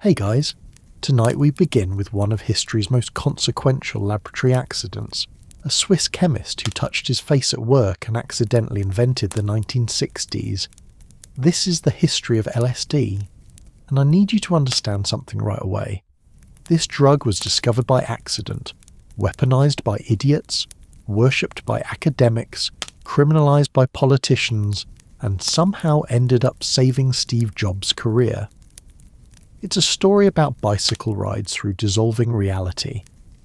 Hey guys, tonight we begin with one of history's most consequential laboratory accidents, a Swiss chemist who touched his face at work and accidentally invented the 1960s. This is the history of LSD, and I need you to understand something right away. This drug was discovered by accident, weaponized by idiots, worshipped by academics, criminalized by politicians, and somehow ended up saving Steve Jobs' career. It's a story about bicycle rides through dissolving reality,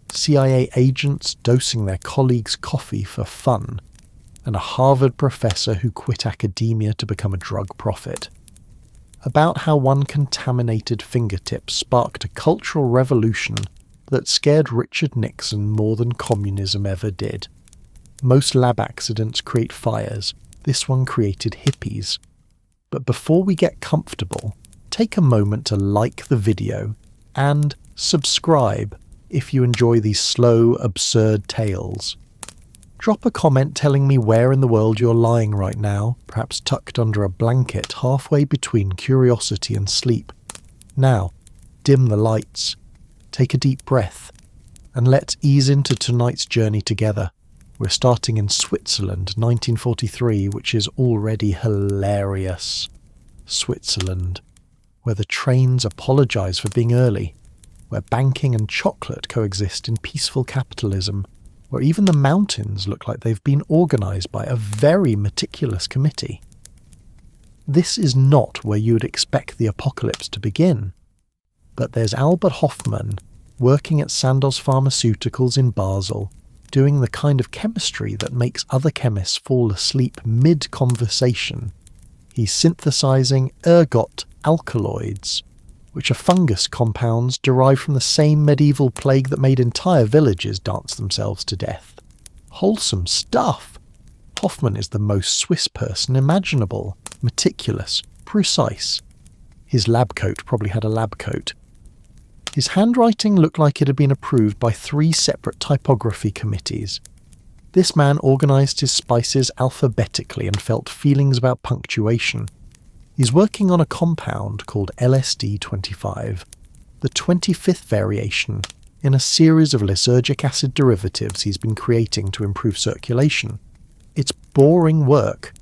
CIA agents dosing their colleagues' coffee for fun, and a Harvard professor who quit academia to become a drug prophet. About how one contaminated fingertip sparked a cultural revolution that scared Richard Nixon more than communism ever did. Most lab accidents create fires. This one created hippies. But before we get comfortable, take a moment to like the video and subscribe if you enjoy these slow, absurd tales. Drop a comment telling me where in the world you're lying right now, perhaps tucked under a blanket halfway between curiosity and sleep. Now, dim the lights, take a deep breath, and let's ease into tonight's journey together. We're starting in Switzerland, 1943, which is already hilarious. Switzerland, where the trains apologise for being early, where banking and chocolate coexist in peaceful capitalism, where even the mountains look like they've been organised by a very meticulous committee. This is not where you would expect the apocalypse to begin. But there's Albert Hofmann, working at Sandoz Pharmaceuticals in Basel, doing the kind of chemistry that makes other chemists fall asleep mid-conversation. He's synthesising ergot alkaloids, which are fungus compounds derived from the same medieval plague that made entire villages dance themselves to death. Wholesome stuff! Hofmann is the most Swiss person imaginable, meticulous, precise. His lab coat probably had a lab coat. His handwriting looked like it had been approved by 3 separate typography committees. This man organised his spices alphabetically and felt feelings about punctuation. He's working on a compound called LSD 25, the 25th variation in a series of lysergic acid derivatives he's been creating to improve circulation. It's boring work,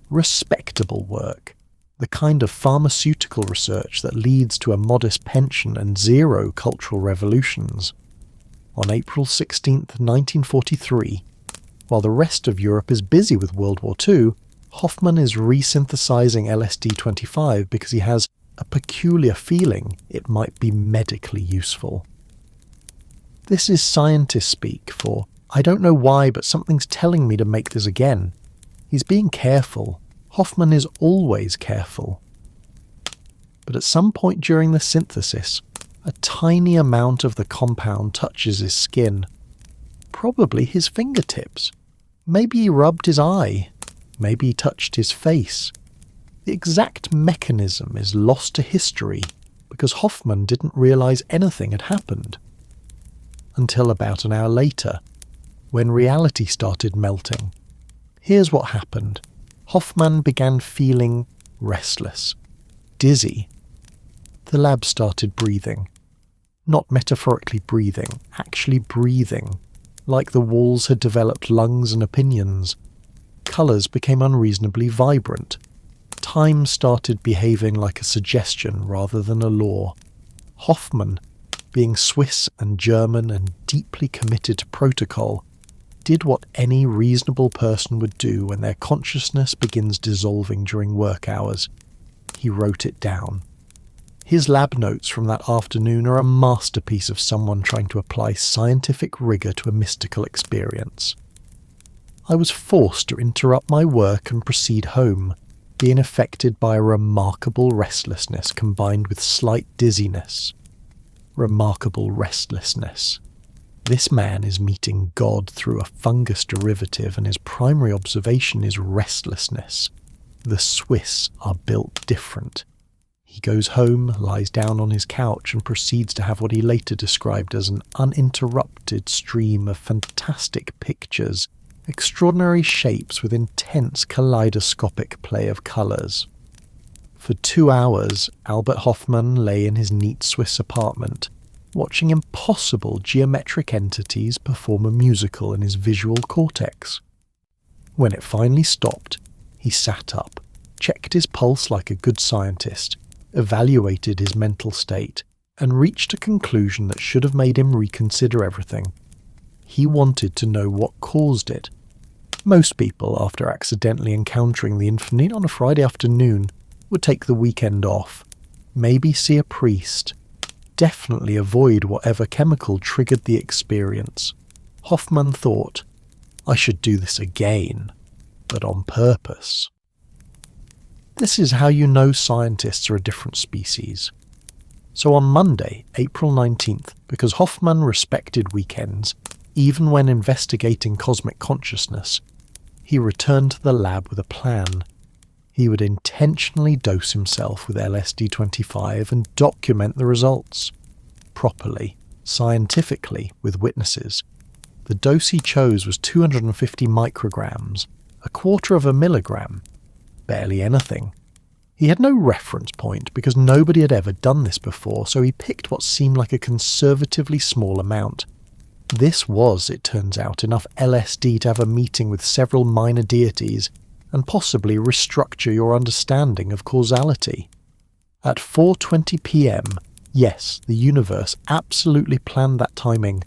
respectable work, the kind of pharmaceutical research that leads to a modest pension and 0 cultural revolutions. On April 16th, 1943, while the rest of Europe is busy with World War II, Hofmann is resynthesizing LSD-25 because he has a peculiar feeling it might be medically useful. This is scientist speak for, I don't know why, but something's telling me to make this again. He's being careful. Hofmann is always careful. But at some point during the synthesis, a tiny amount of the compound touches his skin. Probably his fingertips. Maybe he rubbed his eye. Maybe he touched his face. The exact mechanism is lost to history because Hofmann didn't realise anything had happened. Until about an hour later, when reality started melting. Here's what happened. Hofmann began feeling restless, dizzy. The lab started breathing. Not metaphorically breathing, actually breathing, like the walls had developed lungs and opinions. Colours became unreasonably vibrant. Time started behaving like a suggestion rather than a law. Hofmann, being Swiss and German and deeply committed to protocol, did what any reasonable person would do when their consciousness begins dissolving during work hours. He wrote it down. His lab notes from that afternoon are a masterpiece of someone trying to apply scientific rigour to a mystical experience. I was forced to interrupt my work and proceed home, being affected by a remarkable restlessness combined with slight dizziness. Remarkable restlessness. This man is meeting God through a fungus derivative, and his primary observation is restlessness. The Swiss are built different. He goes home, lies down on his couch, and proceeds to have what he later described as an uninterrupted stream of fantastic pictures, extraordinary shapes with intense kaleidoscopic play of colours. For 2 hours, Albert Hoffmann lay in his neat Swiss apartment, watching impossible geometric entities perform a musical in his visual cortex. When it finally stopped, he sat up, checked his pulse like a good scientist, evaluated his mental state, and reached a conclusion that should have made him reconsider everything. He wanted to know what caused it. Most people, after accidentally encountering the infinite on a Friday afternoon, would take the weekend off, maybe see a priest, definitely avoid whatever chemical triggered the experience. Hoffmann thought, I should do this again, but on purpose. This is how you know scientists are a different species. So on Monday, April 19th, because Hoffmann respected weekends, even when investigating cosmic consciousness, he returned to the lab with a plan. He would intentionally dose himself with LSD-25 and document the results. Properly, scientifically, with witnesses. The dose he chose was 250 micrograms, a quarter of a milligram. Barely anything. He had no reference point because nobody had ever done this before, so he picked what seemed like a conservatively small amount. This was, it turns out, enough LSD to have a meeting with several minor deities and possibly restructure your understanding of causality. At 4:20 p.m, yes, the universe absolutely planned that timing.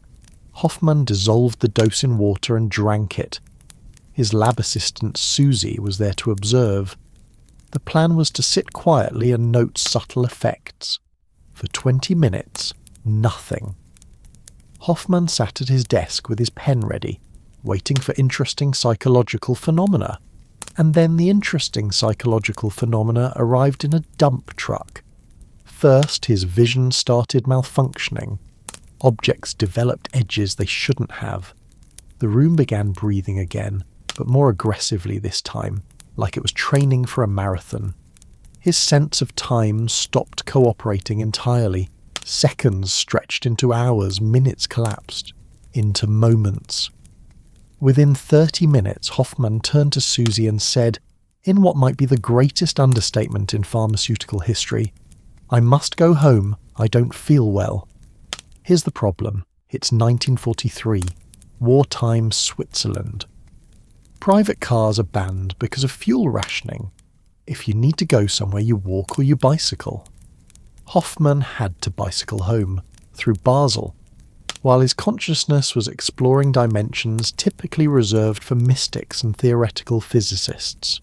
Hoffmann dissolved the dose in water and drank it. His lab assistant Susie was there to observe. The plan was to sit quietly and note subtle effects. For 20 minutes, nothing. Hoffmann sat at his desk with his pen ready, waiting for interesting psychological phenomena. And then the interesting psychological phenomena arrived in a dump truck. First, his vision started malfunctioning. Objects developed edges they shouldn't have. The room began breathing again, but more aggressively this time, like it was training for a marathon. His sense of time stopped cooperating entirely. Seconds stretched into hours, minutes collapsed into moments. Within 30 minutes, Hoffmann turned to Susie and said, in what might be the greatest understatement in pharmaceutical history, I must go home, I don't feel well. Here's the problem, it's 1943, wartime Switzerland. Private cars are banned because of fuel rationing. If you need to go somewhere, you walk or you bicycle. Hoffmann had to bicycle home, through Basel, while his consciousness was exploring dimensions typically reserved for mystics and theoretical physicists.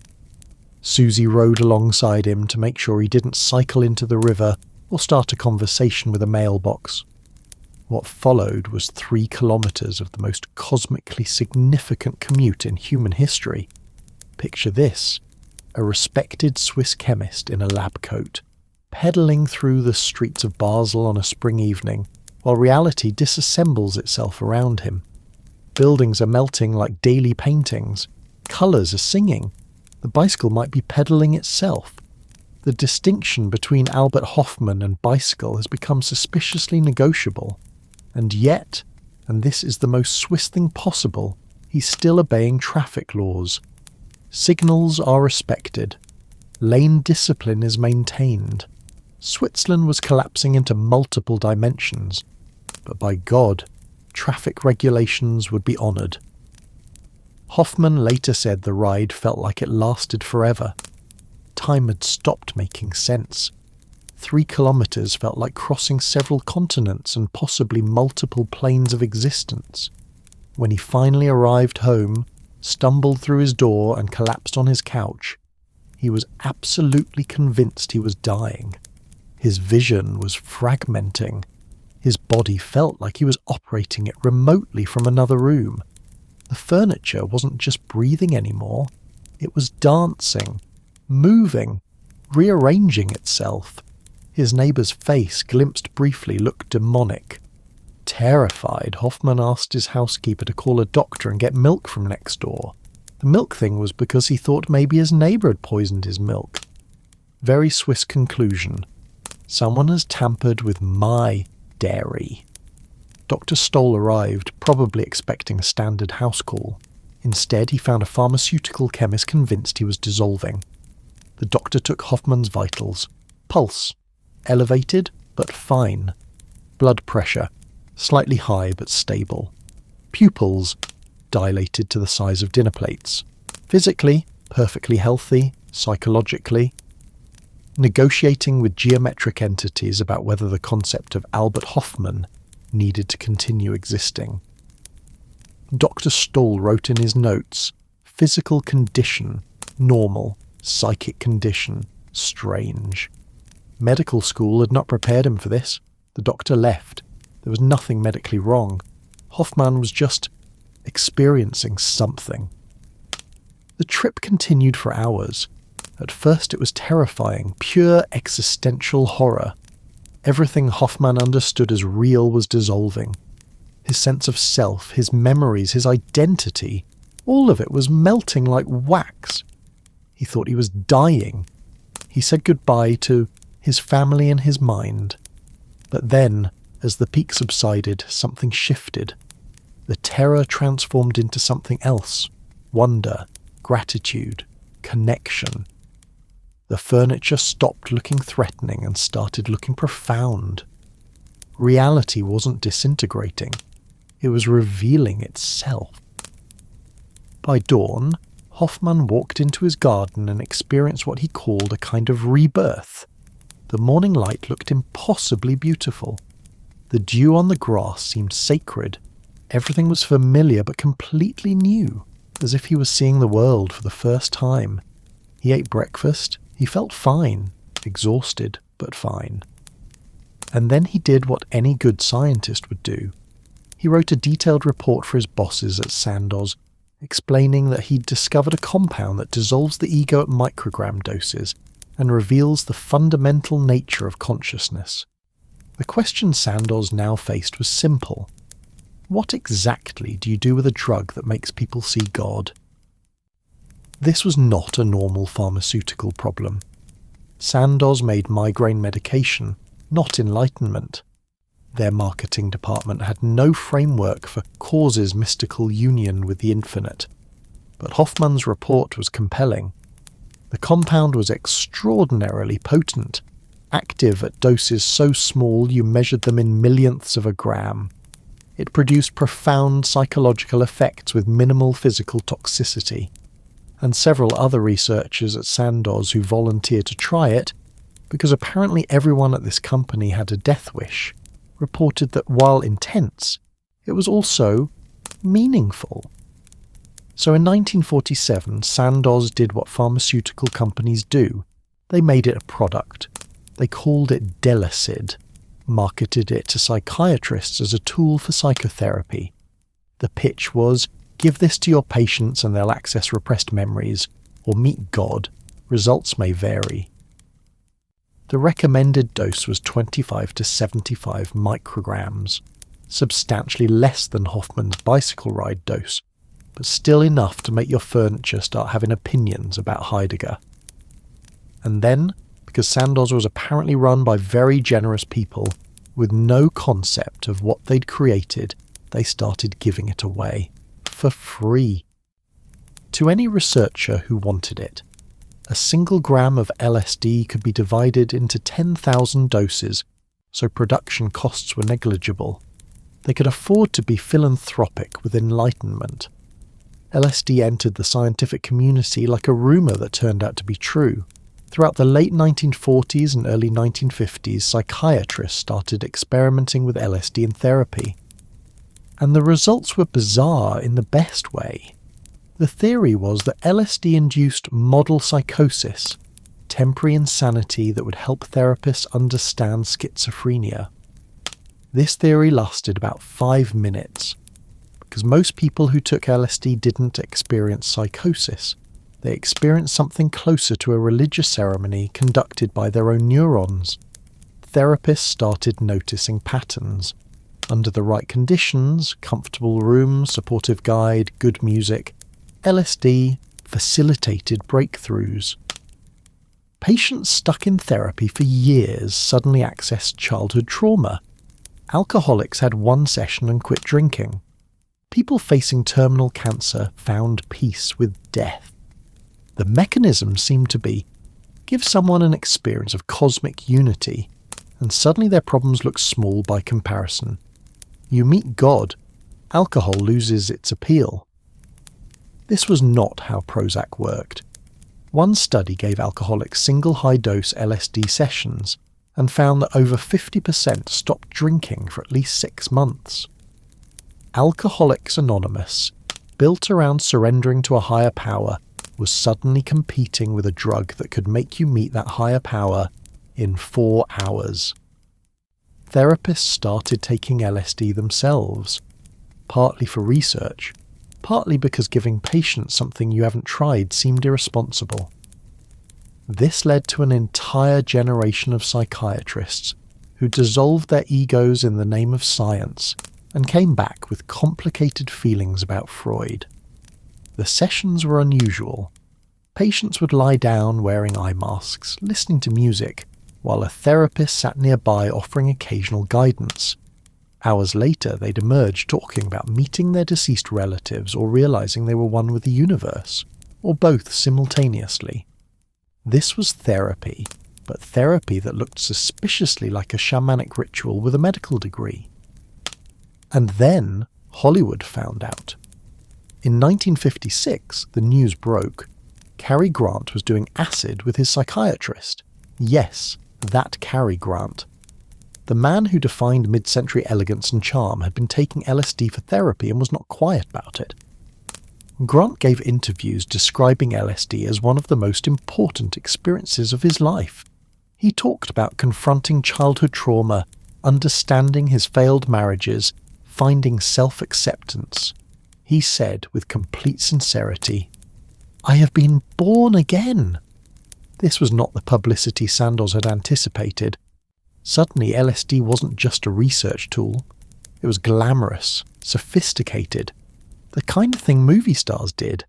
Susie rode alongside him to make sure he didn't cycle into the river or start a conversation with a mailbox. What followed was 3 kilometres of the most cosmically significant commute in human history. Picture this, a respected Swiss chemist in a lab coat, pedalling through the streets of Basel on a spring evening, while reality disassembles itself around him. Buildings are melting like daily paintings. Colours are singing. The bicycle might be pedalling itself. The distinction between Albert Hoffmann and bicycle has become suspiciously negotiable. And yet, and this is the most Swiss thing possible, he's still obeying traffic laws. Signals are respected. Lane discipline is maintained. Switzerland was collapsing into multiple dimensions, but by God, traffic regulations would be honoured. Hoffmann later said the ride felt like it lasted forever. Time had stopped making sense. 3 kilometres felt like crossing several continents and possibly multiple planes of existence. When he finally arrived home, stumbled through his door and collapsed on his couch, he was absolutely convinced he was dying. His vision was fragmenting. His body felt like he was operating it remotely from another room. The furniture wasn't just breathing anymore. It was dancing, moving, rearranging itself. His neighbour's face, glimpsed briefly, looked demonic. Terrified, Hoffmann asked his housekeeper to call a doctor and get milk from next door. The milk thing was because he thought maybe his neighbour had poisoned his milk. Very Swiss conclusion. Someone has tampered with my dairy. Dr. Stoll arrived, probably expecting a standard house call. Instead, he found a pharmaceutical chemist convinced he was dissolving. The doctor took Hoffman's vitals. Pulse, elevated but fine. Blood pressure, slightly high but stable. Pupils, dilated to the size of dinner plates. Physically, perfectly healthy. Psychologically, negotiating with geometric entities about whether the concept of Albert Hoffman needed to continue existing. Dr. Stoll wrote in his notes, physical condition, normal, psychic condition, strange. Medical school had not prepared him for this. The doctor left. There was nothing medically wrong. Hoffman was just experiencing something. The trip continued for hours. At first it was terrifying, pure existential horror. Everything Hoffman understood as real was dissolving. His sense of self, his memories, his identity, all of it was melting like wax. He thought he was dying. He said goodbye to his family and his mind. But then, as the peak subsided, something shifted. The terror transformed into something else. Wonder, gratitude, connection. The furniture stopped looking threatening and started looking profound. Reality wasn't disintegrating. It was revealing itself. By dawn, Hoffman walked into his garden and experienced what he called a kind of rebirth. The morning light looked impossibly beautiful. The dew on the grass seemed sacred. Everything was familiar but completely new, as if he was seeing the world for the first time. He ate breakfast. He felt fine, exhausted, but fine. And then he did what any good scientist would do. He wrote a detailed report for his bosses at Sandoz, explaining that he'd discovered a compound that dissolves the ego at microgram doses and reveals the fundamental nature of consciousness. The question Sandoz now faced was simple. What exactly do you do with a drug that makes people see God? This was not a normal pharmaceutical problem. Sandoz made migraine medication, not enlightenment. Their marketing department had no framework for causes' mystical union with the infinite. But Hoffman's report was compelling. The compound was extraordinarily potent, active at doses so small you measured them in millionths of a gram. It produced profound psychological effects with minimal physical toxicity. And several other researchers at Sandoz who volunteered to try it, because apparently everyone at this company had a death wish, reported that while intense, it was also meaningful. So in 1947, Sandoz did what pharmaceutical companies do. They made it a product. They called it Delacid, marketed it to psychiatrists as a tool for psychotherapy. The pitch was, give this to your patients and they'll access repressed memories, or meet God. Results may vary. The recommended dose was 25 to 75 micrograms, substantially less than Hoffman's bicycle ride dose, but still enough to make your furniture start having opinions about Heidegger. And then, because Sandoz was apparently run by very generous people with no concept of what they'd created, they started giving it away. For free. To any researcher who wanted it. A single gram of LSD could be divided into 10,000 doses, so production costs were negligible. They could afford to be philanthropic with enlightenment. LSD entered the scientific community like a rumour that turned out to be true. Throughout the late 1940s and early 1950s, psychiatrists started experimenting with LSD in therapy. And the results were bizarre in the best way. The theory was that LSD induced model psychosis, temporary insanity that would help therapists understand schizophrenia. This theory lasted about 5 minutes, because most people who took LSD didn't experience psychosis. They experienced something closer to a religious ceremony conducted by their own neurons. Therapists started noticing patterns. Under the right conditions, comfortable room, supportive guide, good music, LSD facilitated breakthroughs. Patients stuck in therapy for years suddenly accessed childhood trauma. Alcoholics had one session and quit drinking. People facing terminal cancer found peace with death. The mechanism seemed to be Give someone an experience of cosmic unity, and suddenly their problems look small by comparison. You meet God, alcohol loses its appeal. This was not how Prozac worked. One study gave alcoholics single high-dose LSD sessions and found that over 50% stopped drinking for at least 6 months. Alcoholics Anonymous, built around surrendering to a higher power, was suddenly competing with a drug that could make you meet that higher power in 4 hours. Therapists started taking LSD themselves, partly for research, partly because giving patients something you haven't tried seemed irresponsible. This led to an entire generation of psychiatrists who dissolved their egos in the name of science and came back with complicated feelings about Freud. The sessions were unusual. Patients would lie down wearing eye masks, listening to music, while a therapist sat nearby offering occasional guidance. Hours later, they'd emerge talking about meeting their deceased relatives or realizing they were one with the universe, or both simultaneously. This was therapy, but therapy that looked suspiciously like a shamanic ritual with a medical degree. And then Hollywood found out. In 1956, the news broke. Cary Grant was doing acid with his psychiatrist. Yes, that Cary Grant. The man who defined mid-century elegance and charm had been taking LSD for therapy and was not quiet about it. Grant gave interviews describing LSD as one of the most important experiences of his life. He talked about confronting childhood trauma, understanding his failed marriages, finding self-acceptance. He said with complete sincerity, "I have been born again." This was not the publicity Sandoz had anticipated. Suddenly LSD wasn't just a research tool. It was glamorous, sophisticated, the kind of thing movie stars did.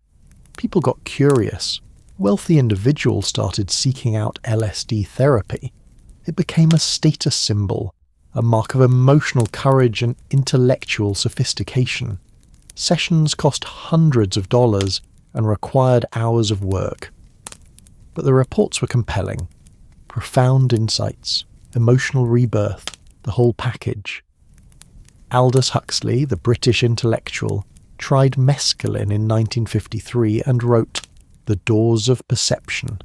People got curious. Wealthy individuals started seeking out LSD therapy. It became a status symbol, a mark of emotional courage and intellectual sophistication. Sessions cost hundreds of dollars and required hours of work. But the reports were compelling. Profound insights, emotional rebirth, the whole package. Aldous Huxley, the British intellectual, tried mescaline in 1953 and wrote The Doors of Perception,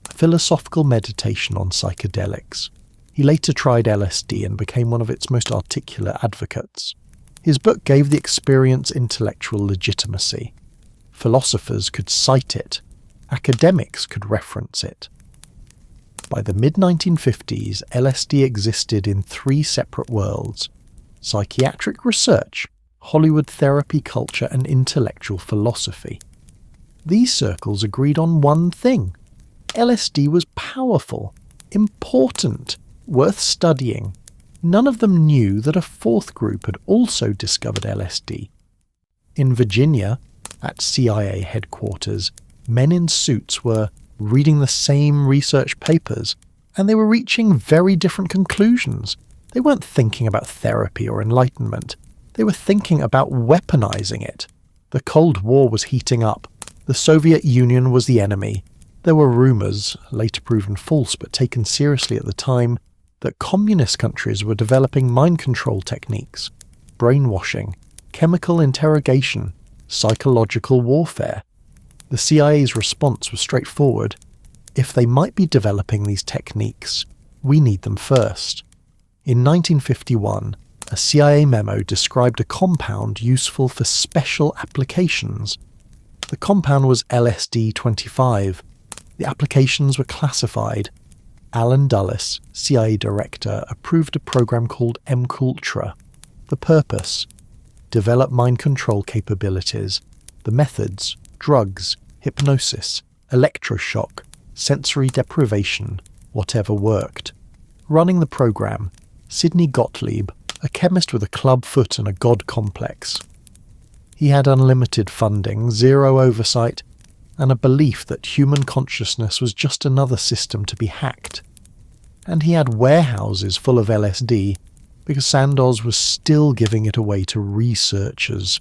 a philosophical meditation on psychedelics. He later tried LSD and became one of its most articulate advocates. His book gave the experience intellectual legitimacy. Philosophers could cite it. Academics could reference it. By the mid-1950s, LSD existed in 3 separate worlds: psychiatric research, Hollywood therapy culture, and intellectual philosophy. These circles agreed on one thing. LSD was powerful, important, worth studying. None of them knew that a 4th group had also discovered LSD. In Virginia, at CIA headquarters, men in suits were reading the same research papers, and they were reaching very different conclusions. They weren't thinking about therapy or enlightenment. They were thinking about weaponizing it. The Cold War was heating up. The Soviet Union was the enemy. There were rumors, later proven false but taken seriously at the time, that communist countries were developing mind control techniques, brainwashing, chemical interrogation, psychological warfare. The CIA's response was straightforward. If they might be developing these techniques, we need them first. In 1951, a CIA memo described a compound useful for special applications. The compound was LSD-25. The applications were classified. Alan Dulles, CIA director, approved a program called mCulture. The purpose: develop mind control capabilities. The methods: drugs, hypnosis, electroshock, sensory deprivation, whatever worked. Running the program, Sidney Gottlieb, a chemist with a club foot and a god complex. He had unlimited funding, zero oversight, and a belief that human consciousness was just another system to be hacked. And he had warehouses full of LSD because Sandoz was still giving it away to researchers.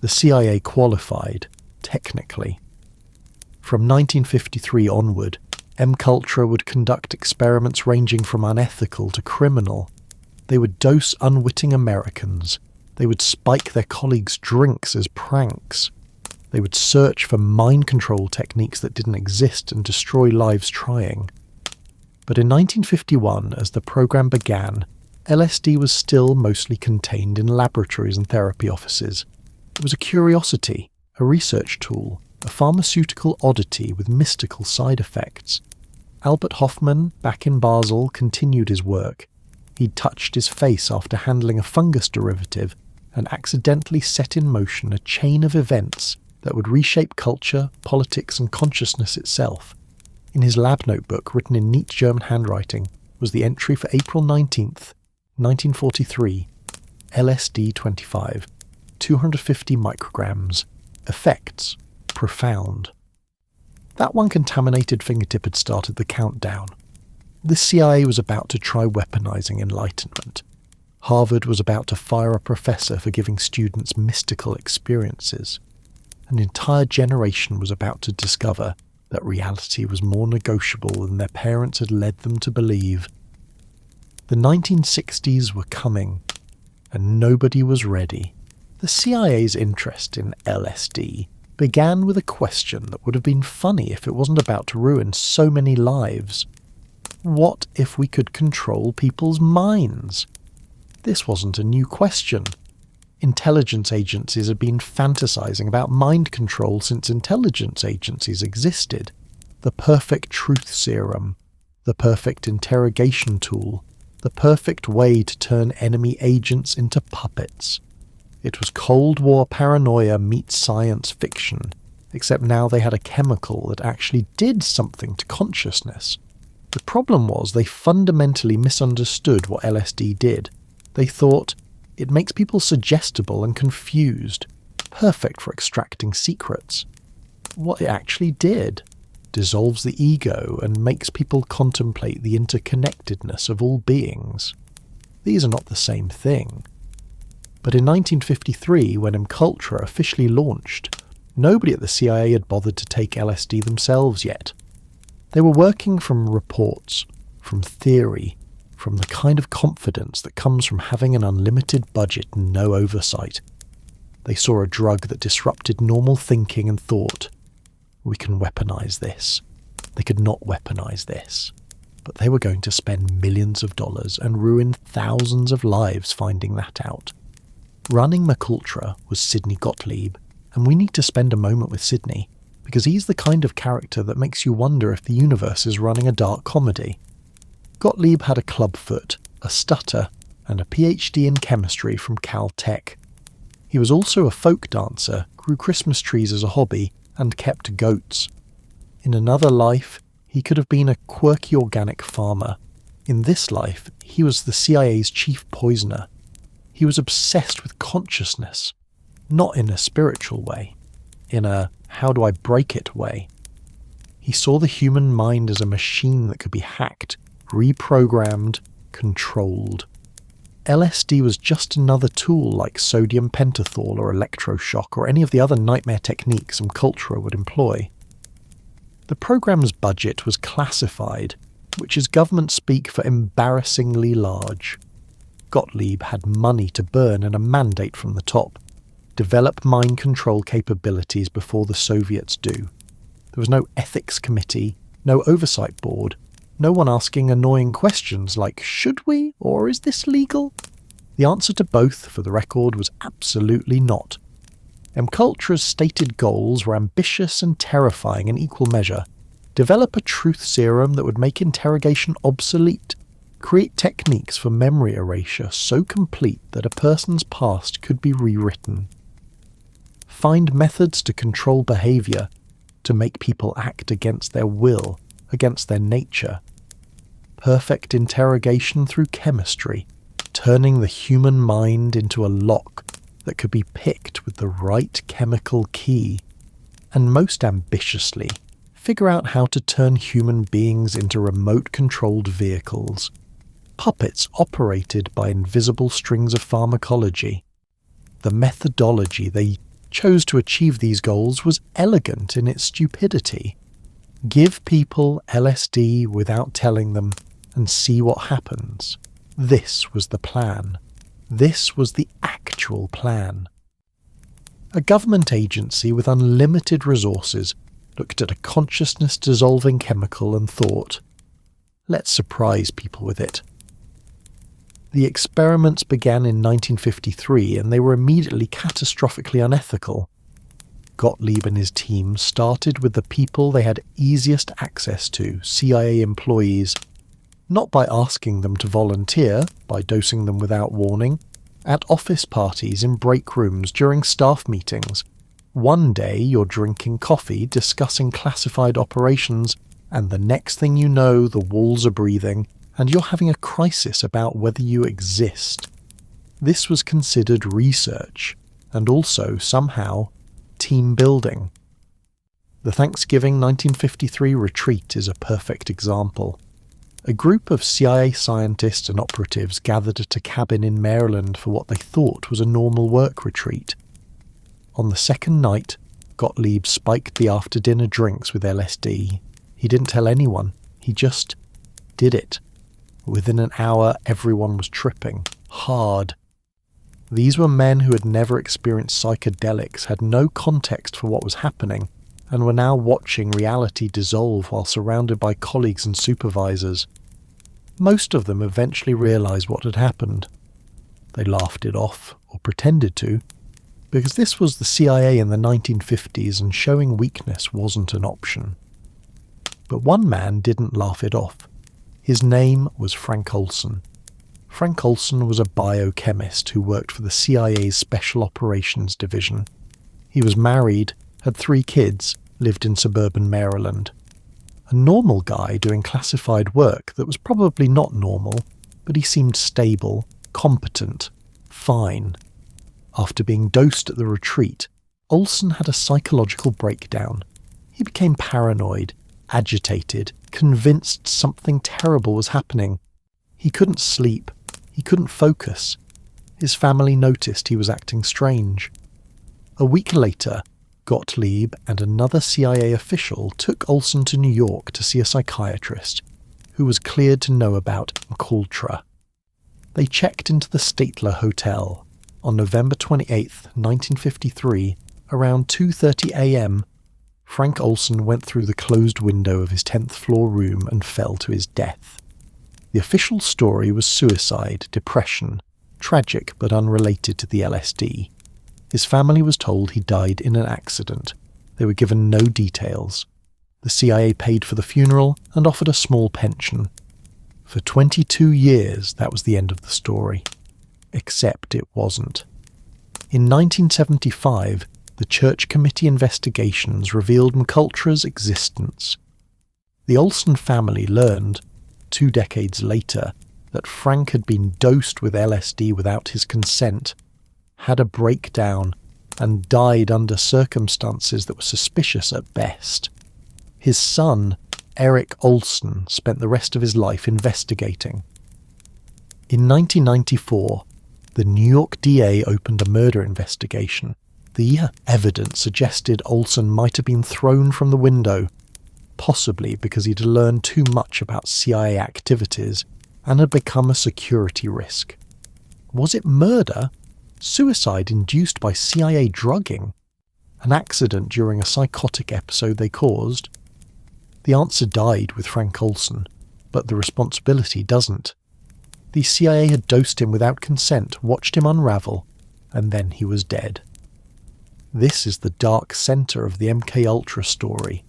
The CIA qualified, technically. From 1953 onward, M-Culture would conduct experiments ranging from unethical to criminal. They would dose unwitting Americans. They would spike their colleagues' drinks as pranks. They would search for mind control techniques that didn't exist and destroy lives trying. But in 1951, as the program began, LSD was still mostly contained in laboratories and therapy offices. It was a curiosity, a research tool, a pharmaceutical oddity with mystical side effects. Albert Hofmann, back in Basel, continued his work. He'd touched his face after handling a fungus derivative and accidentally set in motion a chain of events that would reshape culture, politics, and consciousness itself. In his lab notebook, written in neat German handwriting, was the entry for April 19th, 1943, LSD 25, 250 micrograms, effects, profound. That one contaminated fingertip had started the countdown. The CIA was about to try weaponizing enlightenment. Harvard was about to fire a professor for giving students mystical experiences. An entire generation was about to discover that reality was more negotiable than their parents had led them to believe. The 1960s were coming, and nobody was ready. The CIA's interest in LSD began with a question that would have been funny if it wasn't about to ruin so many lives. What if we could control people's minds? This wasn't a new question. Intelligence agencies had been fantasizing about mind control since intelligence agencies existed. The perfect truth serum, the perfect interrogation tool, the perfect way to turn enemy agents into puppets. It was Cold War paranoia meets science fiction, except now they had a chemical that actually did something to consciousness. The problem was they fundamentally misunderstood what LSD did. They thought, it makes people suggestible and confused, perfect for extracting secrets. What it actually did dissolves the ego and makes people contemplate the interconnectedness of all beings. These are not the same thing. But in 1953, when M-Culture officially launched, nobody at the CIA had bothered to take LSD themselves yet. They were working from reports, from theory, from the kind of confidence that comes from having an unlimited budget and no oversight. They saw a drug that disrupted normal thinking and thought, we can weaponize this. They could not weaponize this. But they were going to spend millions of dollars and ruin thousands of lives finding that out. Running M-Culture was Sidney Gottlieb, and we need to spend a moment with Sidney, because he's the kind of character that makes you wonder if the universe is running a dark comedy. Gottlieb had a clubfoot, a stutter, and a PhD in chemistry from Caltech. He was also a folk dancer, grew Christmas trees as a hobby, and kept goats. In another life, he could have been a quirky organic farmer. In this life, he was the CIA's chief poisoner. He was obsessed with consciousness, not in a spiritual way, in a how do I break it way. He saw the human mind as a machine that could be hacked, reprogrammed, controlled. LSD was just another tool like sodium pentothal or electroshock or any of the other nightmare techniques M-Culture would employ. The program's budget was classified, which is government speak for embarrassingly large. Gottlieb had money to burn and a mandate from the top. Develop mind control capabilities before the Soviets do. There was no ethics committee, no oversight board, no one asking annoying questions like, should we, or is this legal? The answer to both, for the record, was absolutely not. M-Culture's stated goals were ambitious and terrifying in equal measure. Develop a truth serum that would make interrogation obsolete. Create techniques for memory erasure so complete that a person's past could be rewritten. Find methods to control behavior, to make people act against their will, against their nature. Perfect interrogation through chemistry, turning the human mind into a lock that could be picked with the right chemical key. And most ambitiously, figure out how to turn human beings into remote-controlled vehicles. Puppets operated by invisible strings of pharmacology. The methodology they chose to achieve these goals was elegant in its stupidity. Give people LSD without telling them and see what happens. This was the plan. This was the actual plan. A government agency with unlimited resources looked at a consciousness-dissolving chemical and thought, let's surprise people with it. The experiments began in 1953 and they were immediately catastrophically unethical. Gottlieb and his team started with the people they had easiest access to, CIA employees, not by asking them to volunteer, by dosing them without warning, at office parties, in break rooms, during staff meetings. One day you're drinking coffee, discussing classified operations, and the next thing you know, the walls are breathing, and you're having a crisis about whether you exist. This was considered research, and also, somehow, team building. The Thanksgiving 1953 retreat is a perfect example. A group of CIA scientists and operatives gathered at a cabin in Maryland for what they thought was a normal work retreat. On the second night, Gottlieb spiked the after-dinner drinks with LSD. He didn't tell anyone. He just did it. Within an hour, everyone was tripping. Hard. These were men who had never experienced psychedelics, had no context for what was happening, and were now watching reality dissolve while surrounded by colleagues and supervisors. Most of them eventually realized what had happened. They laughed it off, or pretended to, because this was the CIA in the 1950s and showing weakness wasn't an option. But one man didn't laugh it off. His name was Frank Olson. Frank Olson was a biochemist who worked for the CIA's Special Operations Division. He was married, had 3 kids, lived in suburban Maryland. A normal guy doing classified work that was probably not normal, but he seemed stable, competent, fine. After being dosed at the retreat, Olson had a psychological breakdown. He became paranoid, agitated, convinced something terrible was happening. He couldn't sleep. He couldn't focus. His family noticed he was acting strange. A week later, Gottlieb and another CIA official took Olson to New York to see a psychiatrist, who was cleared to know about Counterculture. They checked into the Statler Hotel. On November 28, 1953, around 2:30 a.m., Frank Olson went through the closed window of his 10th floor room and fell to his death. The official story was suicide, depression, tragic but unrelated to the LSD. His family was told he died in an accident. They were given no details. The CIA paid for the funeral and offered a small pension. For 22 years, that was the end of the story. Except it wasn't. In 1975, the Church Committee investigations revealed McCulture's existence. The Olson family learned, 2 decades later, that Frank had been dosed with LSD without his consent, had a breakdown, and died under circumstances that were suspicious at best. His son, Eric Olson, spent the rest of his life investigating. In 1994, the New York DA opened a murder investigation. The evidence suggested Olson might have been thrown from the window, possibly because he'd learned too much about CIA activities and had become a security risk. Was it murder? Suicide induced by CIA drugging? An accident during a psychotic episode they caused? The answer died with Frank Olson, but the responsibility doesn't. The CIA had dosed him without consent, watched him unravel, and then he was dead. This is the dark centre of the MKUltra story.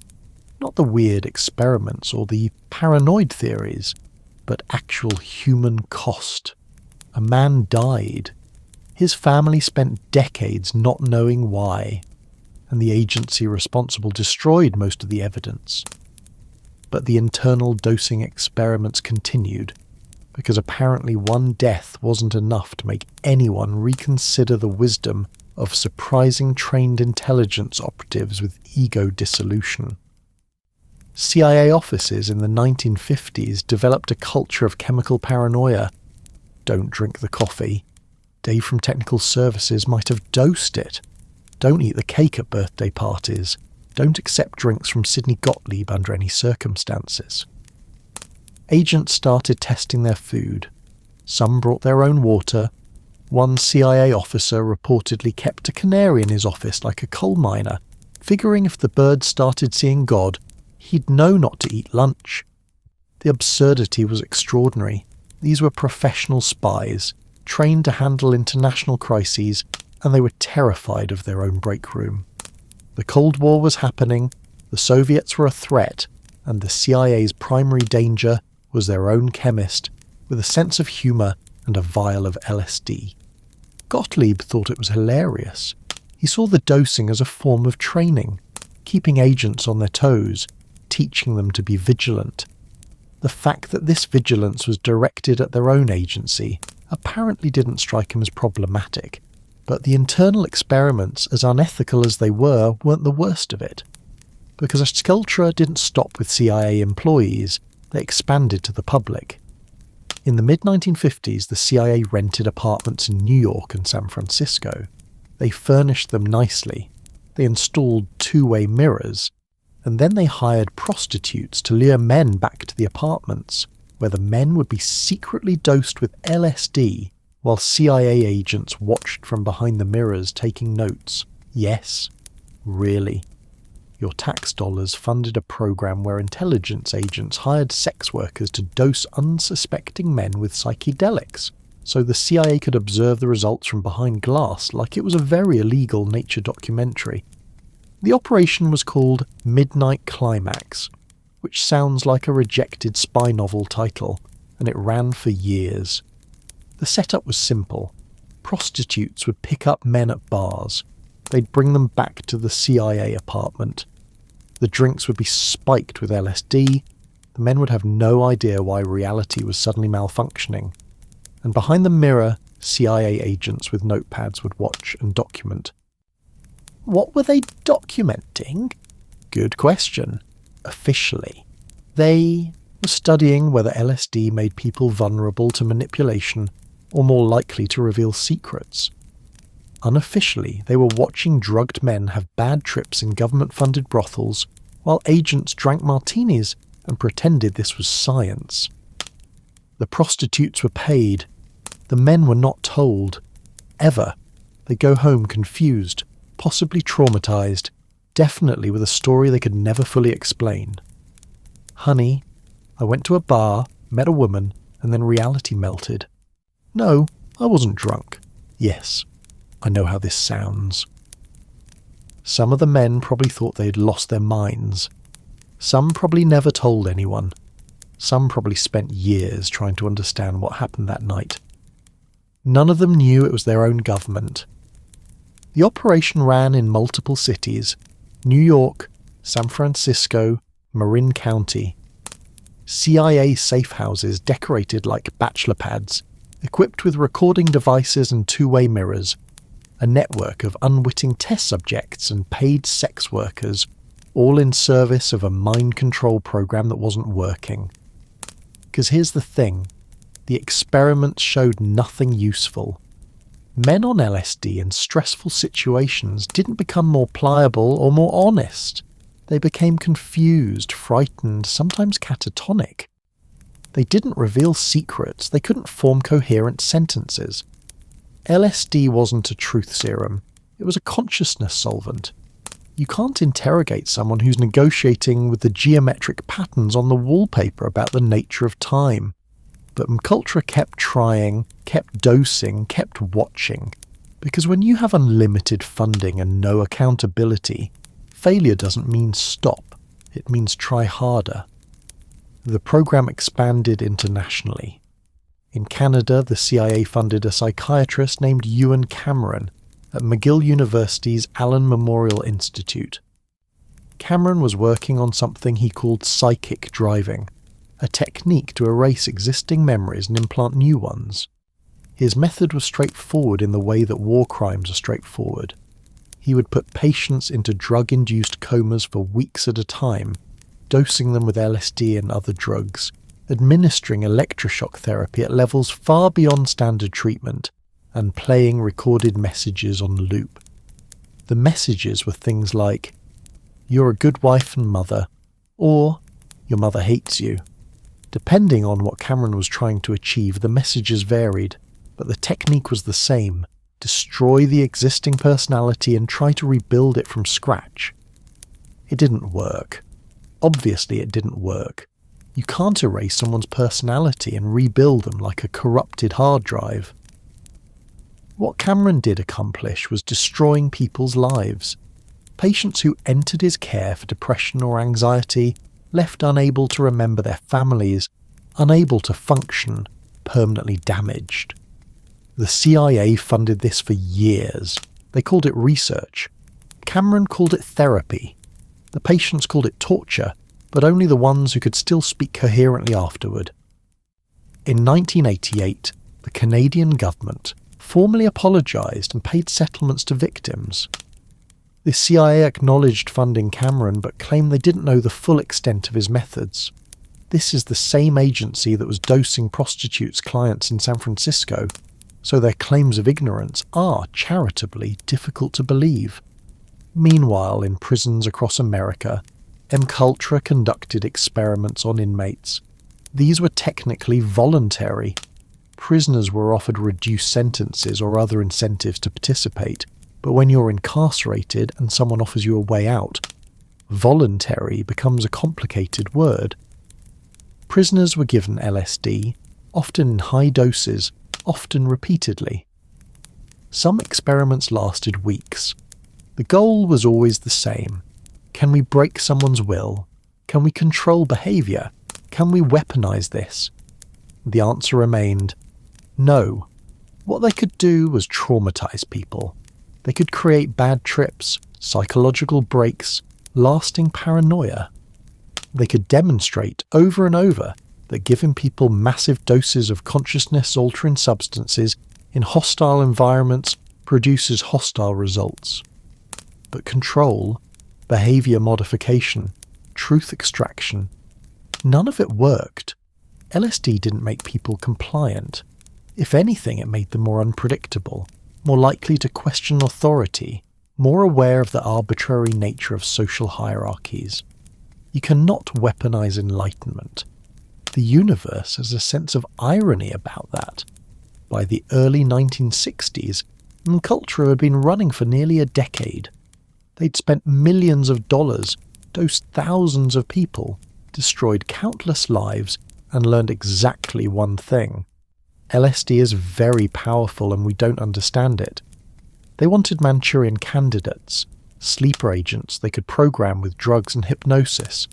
Not the weird experiments or the paranoid theories, but actual human cost. A man died. His family spent decades not knowing why, and the agency responsible destroyed most of the evidence. But the internal dosing experiments continued, because apparently one death wasn't enough to make anyone reconsider the wisdom of surprising trained intelligence operatives with ego dissolution. CIA offices in the 1950s developed a culture of chemical paranoia. Don't drink the coffee. Dave from Technical Services might have dosed it. Don't eat the cake at birthday parties. Don't accept drinks from Sidney Gottlieb under any circumstances. Agents started testing their food. Some brought their own water. One CIA officer reportedly kept a canary in his office like a coal miner, figuring if the bird started seeing God, he'd know not to eat lunch. The absurdity was extraordinary. These were professional spies, trained to handle international crises, and they were terrified of their own break room. The Cold War was happening, the Soviets were a threat, and the CIA's primary danger was their own chemist, with a sense of humour and a vial of LSD. Gottlieb thought it was hilarious. He saw the dosing as a form of training, keeping agents on their toes, teaching them to be vigilant. The fact that this vigilance was directed at their own agency apparently didn't strike him as problematic, but the internal experiments, as unethical as they were, weren't the worst of it. Because Culture didn't stop with CIA employees, they expanded to the public. In the mid-1950s, the CIA rented apartments in New York and San Francisco. They furnished them nicely. They installed two-way mirrors. And then they hired prostitutes to lure men back to the apartments, where the men would be secretly dosed with LSD while CIA agents watched from behind the mirrors taking notes. Yes, really. Your tax dollars funded a program where intelligence agents hired sex workers to dose unsuspecting men with psychedelics, so the CIA could observe the results from behind glass like it was a very illegal nature documentary. The operation was called Midnight Climax, which sounds like a rejected spy novel title, and it ran for years. The setup was simple. Prostitutes would pick up men at bars. They'd bring them back to the CIA apartment. The drinks would be spiked with LSD. The men would have no idea why reality was suddenly malfunctioning. And behind the mirror, CIA agents with notepads would watch and document. What were they documenting? Good question. Officially, they were studying whether LSD made people vulnerable to manipulation or more likely to reveal secrets. Unofficially, they were watching drugged men have bad trips in government-funded brothels while agents drank martinis and pretended this was science. The prostitutes were paid. The men were not told. Ever. They go home confused, possibly traumatized, definitely with a story they could never fully explain. Honey, I went to a bar, met a woman, and then reality melted. No, I wasn't drunk. Yes, I know how this sounds. Some of the men probably thought they had lost their minds. Some probably never told anyone. Some probably spent years trying to understand what happened that night. None of them knew it was their own government. The operation ran in multiple cities: New York, San Francisco, Marin County. CIA safe houses decorated like bachelor pads, equipped with recording devices and two-way mirrors. A network of unwitting test subjects and paid sex workers, all in service of a mind control program that wasn't working. Because here's the thing, the experiments showed nothing useful. Men on LSD in stressful situations didn't become more pliable or more honest. They became confused, frightened, sometimes catatonic. They didn't reveal secrets, they couldn't form coherent sentences. LSD wasn't a truth serum, it was a consciousness solvent. You can't interrogate someone who's negotiating with the geometric patterns on the wallpaper about the nature of time. But Culture kept trying, kept dosing, kept watching. Because when you have unlimited funding and no accountability, failure doesn't mean stop, it means try harder. The program expanded internationally. In Canada, the CIA funded a psychiatrist named Ewan Cameron at McGill University's Allen Memorial Institute. Cameron was working on something he called psychic driving, a technique to erase existing memories and implant new ones. His method was straightforward in the way that war crimes are straightforward. He would put patients into drug-induced comas for weeks at a time, dosing them with LSD and other drugs, administering electroshock therapy at levels far beyond standard treatment, and playing recorded messages on loop. The messages were things like, you're a good wife and mother, or your mother hates you. Depending on what Cameron was trying to achieve, the messages varied, but the technique was the same: destroy the existing personality and try to rebuild it from scratch. It didn't work. Obviously it didn't work. You can't erase someone's personality and rebuild them like a corrupted hard drive. What Cameron did accomplish was destroying people's lives. Patients who entered his care for depression or anxiety left unable to remember their families, unable to function, permanently damaged. The CIA funded this for years. They called it research. Cameron called it therapy. The patients called it torture, but only the ones who could still speak coherently afterward. In 1988, the Canadian government formally apologised and paid settlements to victims. The CIA acknowledged funding Cameron but claimed they didn't know the full extent of his methods. This is the same agency that was dosing prostitutes' clients in San Francisco, so their claims of ignorance are, charitably, difficult to believe. Meanwhile, in prisons across America, Counterculture conducted experiments on inmates. These were technically voluntary. Prisoners were offered reduced sentences or other incentives to participate, but when you're incarcerated and someone offers you a way out, voluntary becomes a complicated word. Prisoners were given LSD, often in high doses, often repeatedly. Some experiments lasted weeks. The goal was always the same. Can we break someone's will? Can we control behaviour? Can we weaponize this? The answer remained no. What they could do was traumatize people. They could create bad trips, psychological breaks, lasting paranoia. They could demonstrate over and over that giving people massive doses of consciousness-altering substances in hostile environments produces hostile results. But control, behaviour modification, truth extraction, none of it worked. LSD didn't make people compliant. If anything, it made them more unpredictable, more likely to question authority, more aware of the arbitrary nature of social hierarchies. You cannot weaponize enlightenment. The universe has a sense of irony about that. By the early 1960s, culture had been running for nearly a decade. They'd spent millions of dollars, dosed thousands of people, destroyed countless lives, and learned exactly one thing. LSD is very powerful and we don't understand it. They wanted Manchurian candidates, sleeper agents they could program with drugs and hypnosis.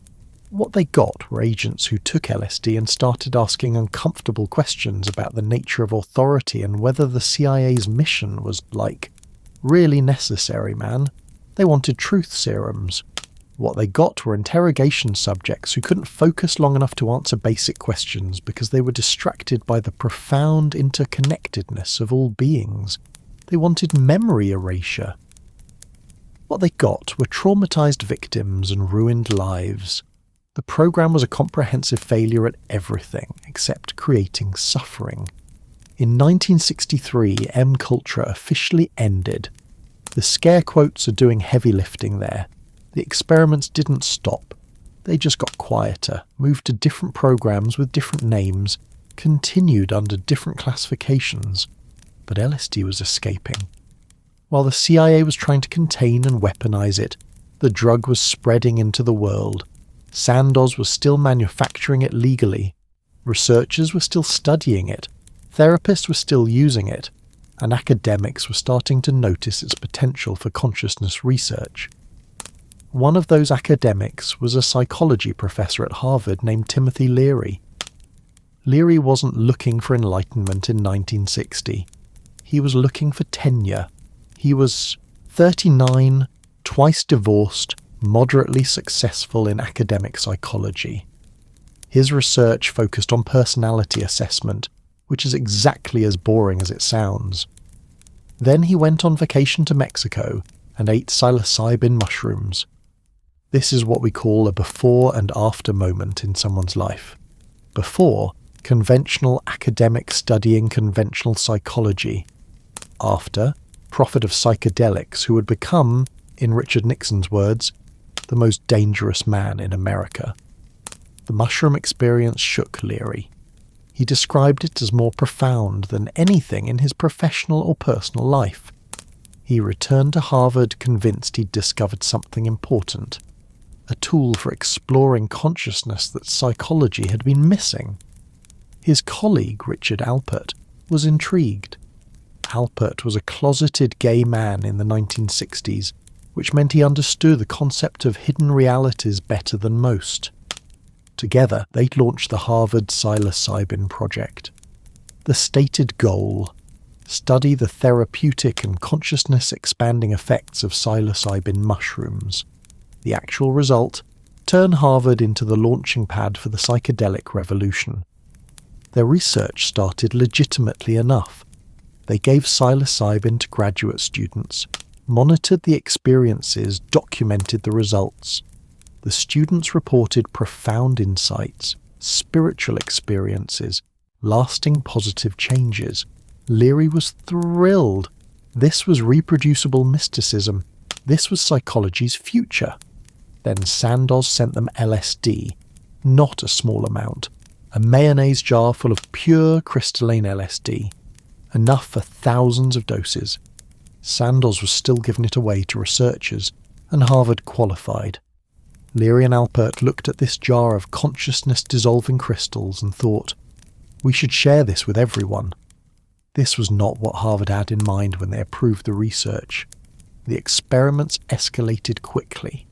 What they got were agents who took LSD and started asking uncomfortable questions about the nature of authority and whether the CIA's mission was, really necessary, man. They wanted truth serums. What they got were interrogation subjects who couldn't focus long enough to answer basic questions because they were distracted by the profound interconnectedness of all beings. They wanted memory erasure. What they got were traumatized victims and ruined lives. The program was a comprehensive failure at everything except creating suffering. In 1963, Culture officially ended. The scare quotes are doing heavy lifting there. The experiments didn't stop. They just got quieter, moved to different programs with different names, continued under different classifications. But LSD was escaping. While the CIA was trying to contain and weaponize it, the drug was spreading into the world. Sandoz was still manufacturing it legally. Researchers were still studying it. Therapists were still using it. And academics were starting to notice its potential for consciousness research. One of those academics was a psychology professor at Harvard named Timothy Leary. Leary wasn't looking for enlightenment in 1960. He was looking for tenure. He was 39, twice divorced, moderately successful in academic psychology. His research focused on personality assessment, which is exactly as boring as it sounds. Then he went on vacation to Mexico and ate psilocybin mushrooms. This is what we call a before and after moment in someone's life. Before, conventional academic studying conventional psychology. After, prophet of psychedelics who would become, in Richard Nixon's words, the most dangerous man in America. The mushroom experience shook Leary. He described it as more profound than anything in his professional or personal life. He returned to Harvard convinced he'd discovered something important, a tool for exploring consciousness that psychology had been missing. His colleague, Richard Alpert, was intrigued. Alpert was a closeted gay man in the 1960s, which meant he understood the concept of hidden realities better than most. Together, they'd launched the Harvard psilocybin project. The stated goal: study the therapeutic and consciousness-expanding effects of psilocybin mushrooms. The actual result: turn Harvard into the launching pad for the psychedelic revolution. Their research started legitimately enough. They gave psilocybin to graduate students, monitored the experiences, documented the results. The students reported profound insights, spiritual experiences, lasting positive changes. Leary was thrilled. This was reproducible mysticism. This was psychology's future. Then Sandoz sent them LSD, not a small amount, a mayonnaise jar full of pure crystalline LSD, enough for thousands of doses. Sandoz was still giving it away to researchers, and Harvard qualified. Leary and Alpert looked at this jar of consciousness-dissolving crystals and thought, we should share this with everyone. This was not what Harvard had in mind when they approved the research. The experiments escalated quickly.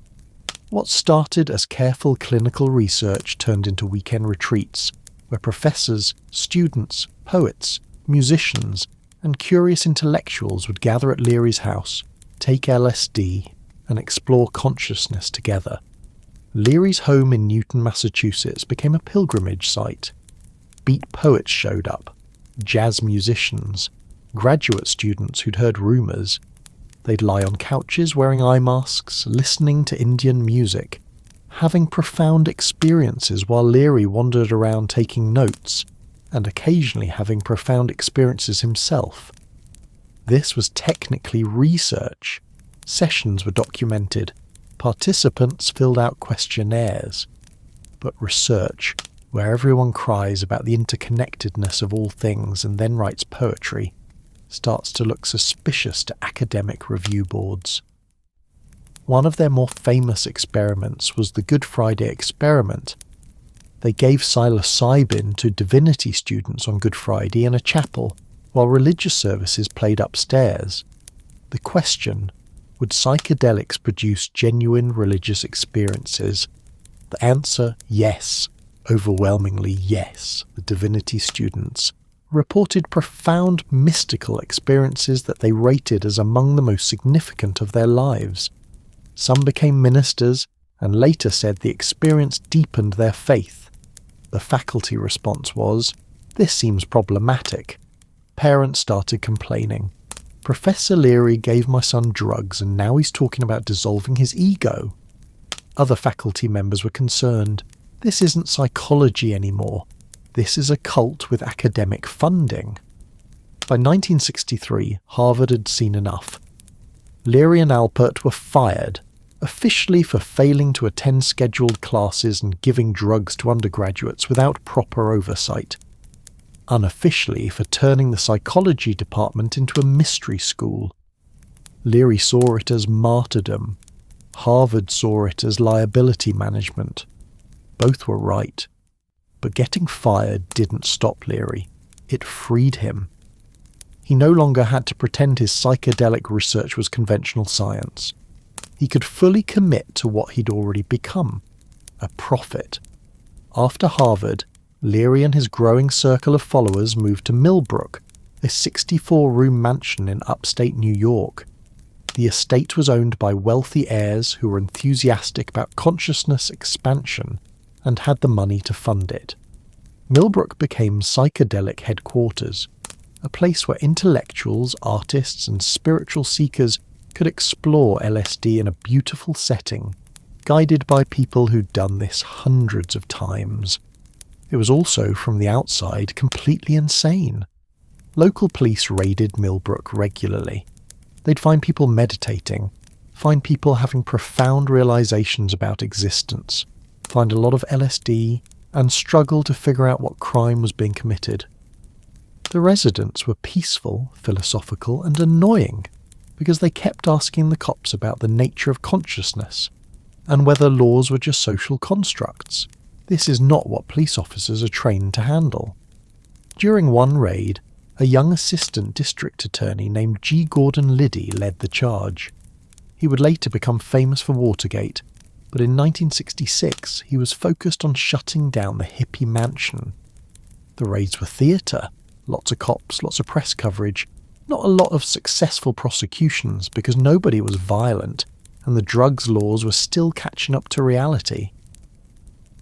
What started as careful clinical research turned into weekend retreats, where professors, students, poets, musicians, and curious intellectuals would gather at Leary's house, take LSD, and explore consciousness together. Leary's home in Newton, Massachusetts became a pilgrimage site. Beat poets showed up, jazz musicians, graduate students who'd heard rumours. They'd lie on couches wearing eye masks, listening to Indian music, having profound experiences while Leary wandered around taking notes, and occasionally having profound experiences himself. This was technically research. Sessions were documented. Participants filled out questionnaires. But research, where everyone cries about the interconnectedness of all things and then writes poetry, starts to look suspicious to academic review boards. One of their more famous experiments was the Good Friday experiment. They gave psilocybin to divinity students on Good Friday in a chapel, while religious services played upstairs. The question: would psychedelics produce genuine religious experiences? The answer: yes. Overwhelmingly yes. The divinity students reported profound mystical experiences that they rated as among the most significant of their lives. Some became ministers and later said the experience deepened their faith. The faculty response was, this seems problematic. Parents started complaining. Professor Leary gave my son drugs and now he's talking about dissolving his ego. Other faculty members were concerned. This isn't psychology anymore. This is a cult with academic funding. By 1963, Harvard had seen enough. Leary and Alpert were fired, officially for failing to attend scheduled classes and giving drugs to undergraduates without proper oversight. Unofficially for turning the psychology department into a mystery school. Leary saw it as martyrdom. Harvard saw it as liability management. Both were right. But getting fired didn't stop Leary. It freed him. He no longer had to pretend his psychedelic research was conventional science. He could fully commit to what he'd already become, a prophet. After Harvard, Leary and his growing circle of followers moved to Millbrook, a 64-room mansion in upstate New York. The estate was owned by wealthy heirs who were enthusiastic about consciousness expansion and had the money to fund it. Millbrook became psychedelic headquarters, a place where intellectuals, artists, and spiritual seekers could explore LSD in a beautiful setting, guided by people who'd done this hundreds of times. It was also, from the outside, completely insane. Local police raided Millbrook regularly. They'd find people meditating, find people having profound realizations about existence, find a lot of LSD, and struggle to figure out what crime was being committed. The residents were peaceful, philosophical, and annoying because they kept asking the cops about the nature of consciousness and whether laws were just social constructs. This is not what police officers are trained to handle. During one raid, a young assistant district attorney named G. Gordon Liddy led the charge. He would later become famous for Watergate, but in 1966 he was focused on shutting down the hippie mansion. The raids were theatre, lots of cops, lots of press coverage, not a lot of successful prosecutions because nobody was violent and the drugs laws were still catching up to reality.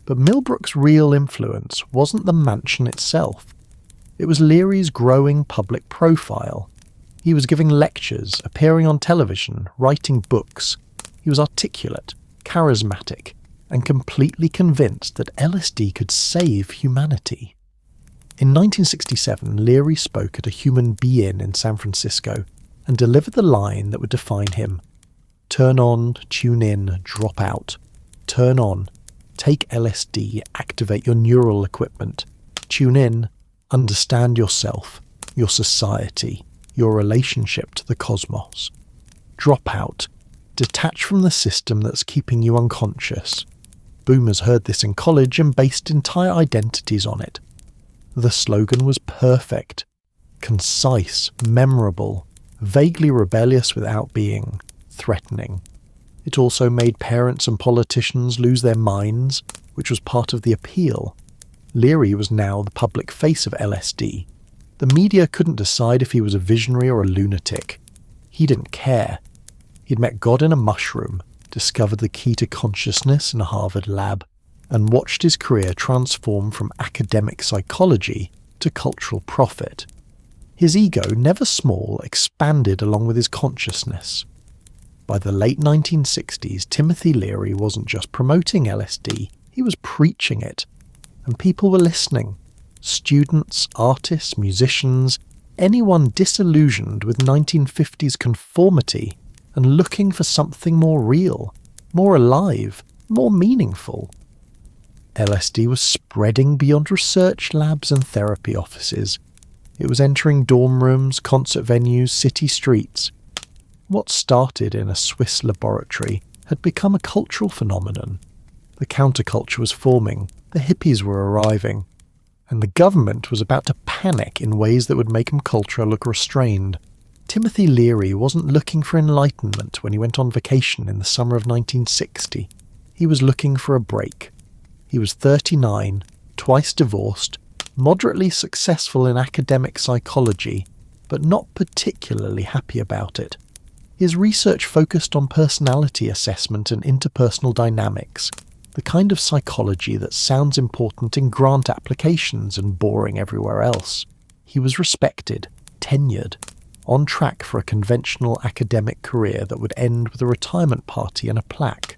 But Millbrook's real influence wasn't the mansion itself. It was Leary's growing public profile. He was giving lectures, appearing on television, writing books. He was articulate, charismatic, and completely convinced that LSD could save humanity. In 1967, Leary spoke at a Human Be-In in San Francisco and delivered the line that would define him. Turn on, tune in, drop out. Turn on, take LSD, activate your neural equipment. Tune in, understand yourself, your society, your relationship to the cosmos. Drop out, detach from the system that's keeping you unconscious. Boomers heard this in college and based entire identities on it. The slogan was perfect, concise, memorable, vaguely rebellious without being threatening. It also made parents and politicians lose their minds, which was part of the appeal. Leary was now the public face of LSD. The media couldn't decide if he was a visionary or a lunatic. He didn't care. He'd met God in a mushroom, discovered the key to consciousness in a Harvard lab, and watched his career transform from academic psychology to cultural profit. His ego, never small, expanded along with his consciousness. By the late 1960s, Timothy Leary wasn't just promoting LSD, he was preaching it. And people were listening. Students, artists, musicians, anyone disillusioned with 1950s conformity and looking for something more real, more alive, more meaningful. LSD was spreading beyond research labs and therapy offices. It was entering dorm rooms, concert venues, city streets. What started in a Swiss laboratory had become a cultural phenomenon. The counterculture was forming, the hippies were arriving, and the government was about to panic in ways that would make culture look restrained. Timothy Leary wasn't looking for enlightenment when he went on vacation in the summer of 1960. He was looking for a break. He was 39, twice divorced, moderately successful in academic psychology, but not particularly happy about it. His research focused on personality assessment and interpersonal dynamics, the kind of psychology that sounds important in grant applications and boring everywhere else. He was respected, tenured, on track for a conventional academic career that would end with a retirement party and a plaque.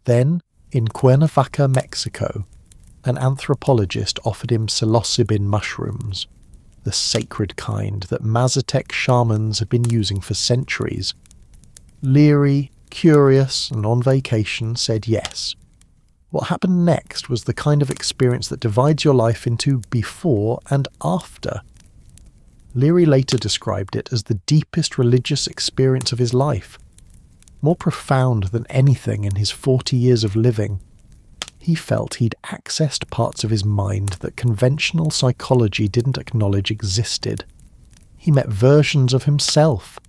Then, in Cuernavaca, Mexico, an anthropologist offered him psilocybin mushrooms, the sacred kind that Mazatec shamans had been using for centuries. Leary, curious and on vacation, said yes. What happened next was the kind of experience that divides your life into before and after. Leary later described it as the deepest religious experience of his life, more profound than anything in his 40 years of living. He felt he'd accessed parts of his mind that conventional psychology didn't acknowledge existed. He met versions of himself.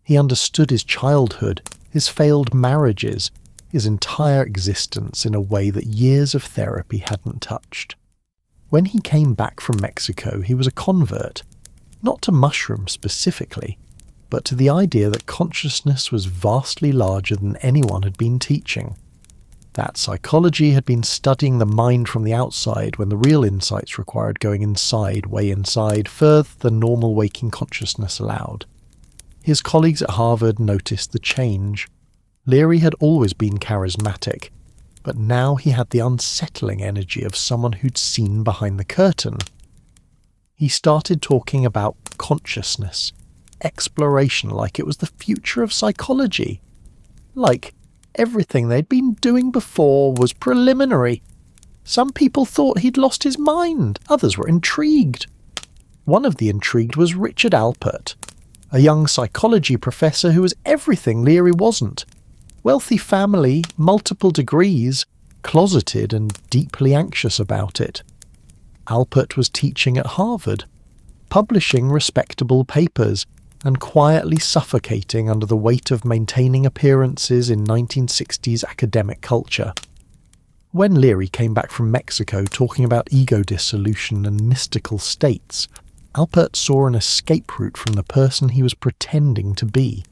He understood his childhood, his failed marriages, his entire existence in a way that years of therapy hadn't touched. When he came back from Mexico, he was a convert, not to mushrooms specifically, but to the idea that consciousness was vastly larger than anyone had been teaching. That psychology had been studying the mind from the outside when the real insights required going inside, way inside, further than normal waking consciousness allowed. His colleagues at Harvard noticed the change. Leary had always been charismatic, but now he had the unsettling energy of someone who'd seen behind the curtain. He started talking about consciousness, exploration like it was the future of psychology. Like everything they'd been doing before was preliminary. Some people thought he'd lost his mind, others were intrigued. One of the intrigued was Richard Alpert, a young psychology professor who was everything Leary wasn't. Wealthy family, multiple degrees, closeted and deeply anxious about it. Alpert was teaching at Harvard, publishing respectable papers, and quietly suffocating under the weight of maintaining appearances in 1960s academic culture. When Leary came back from Mexico talking about ego dissolution and mystical states, Alpert saw an escape route from the person he was pretending to be.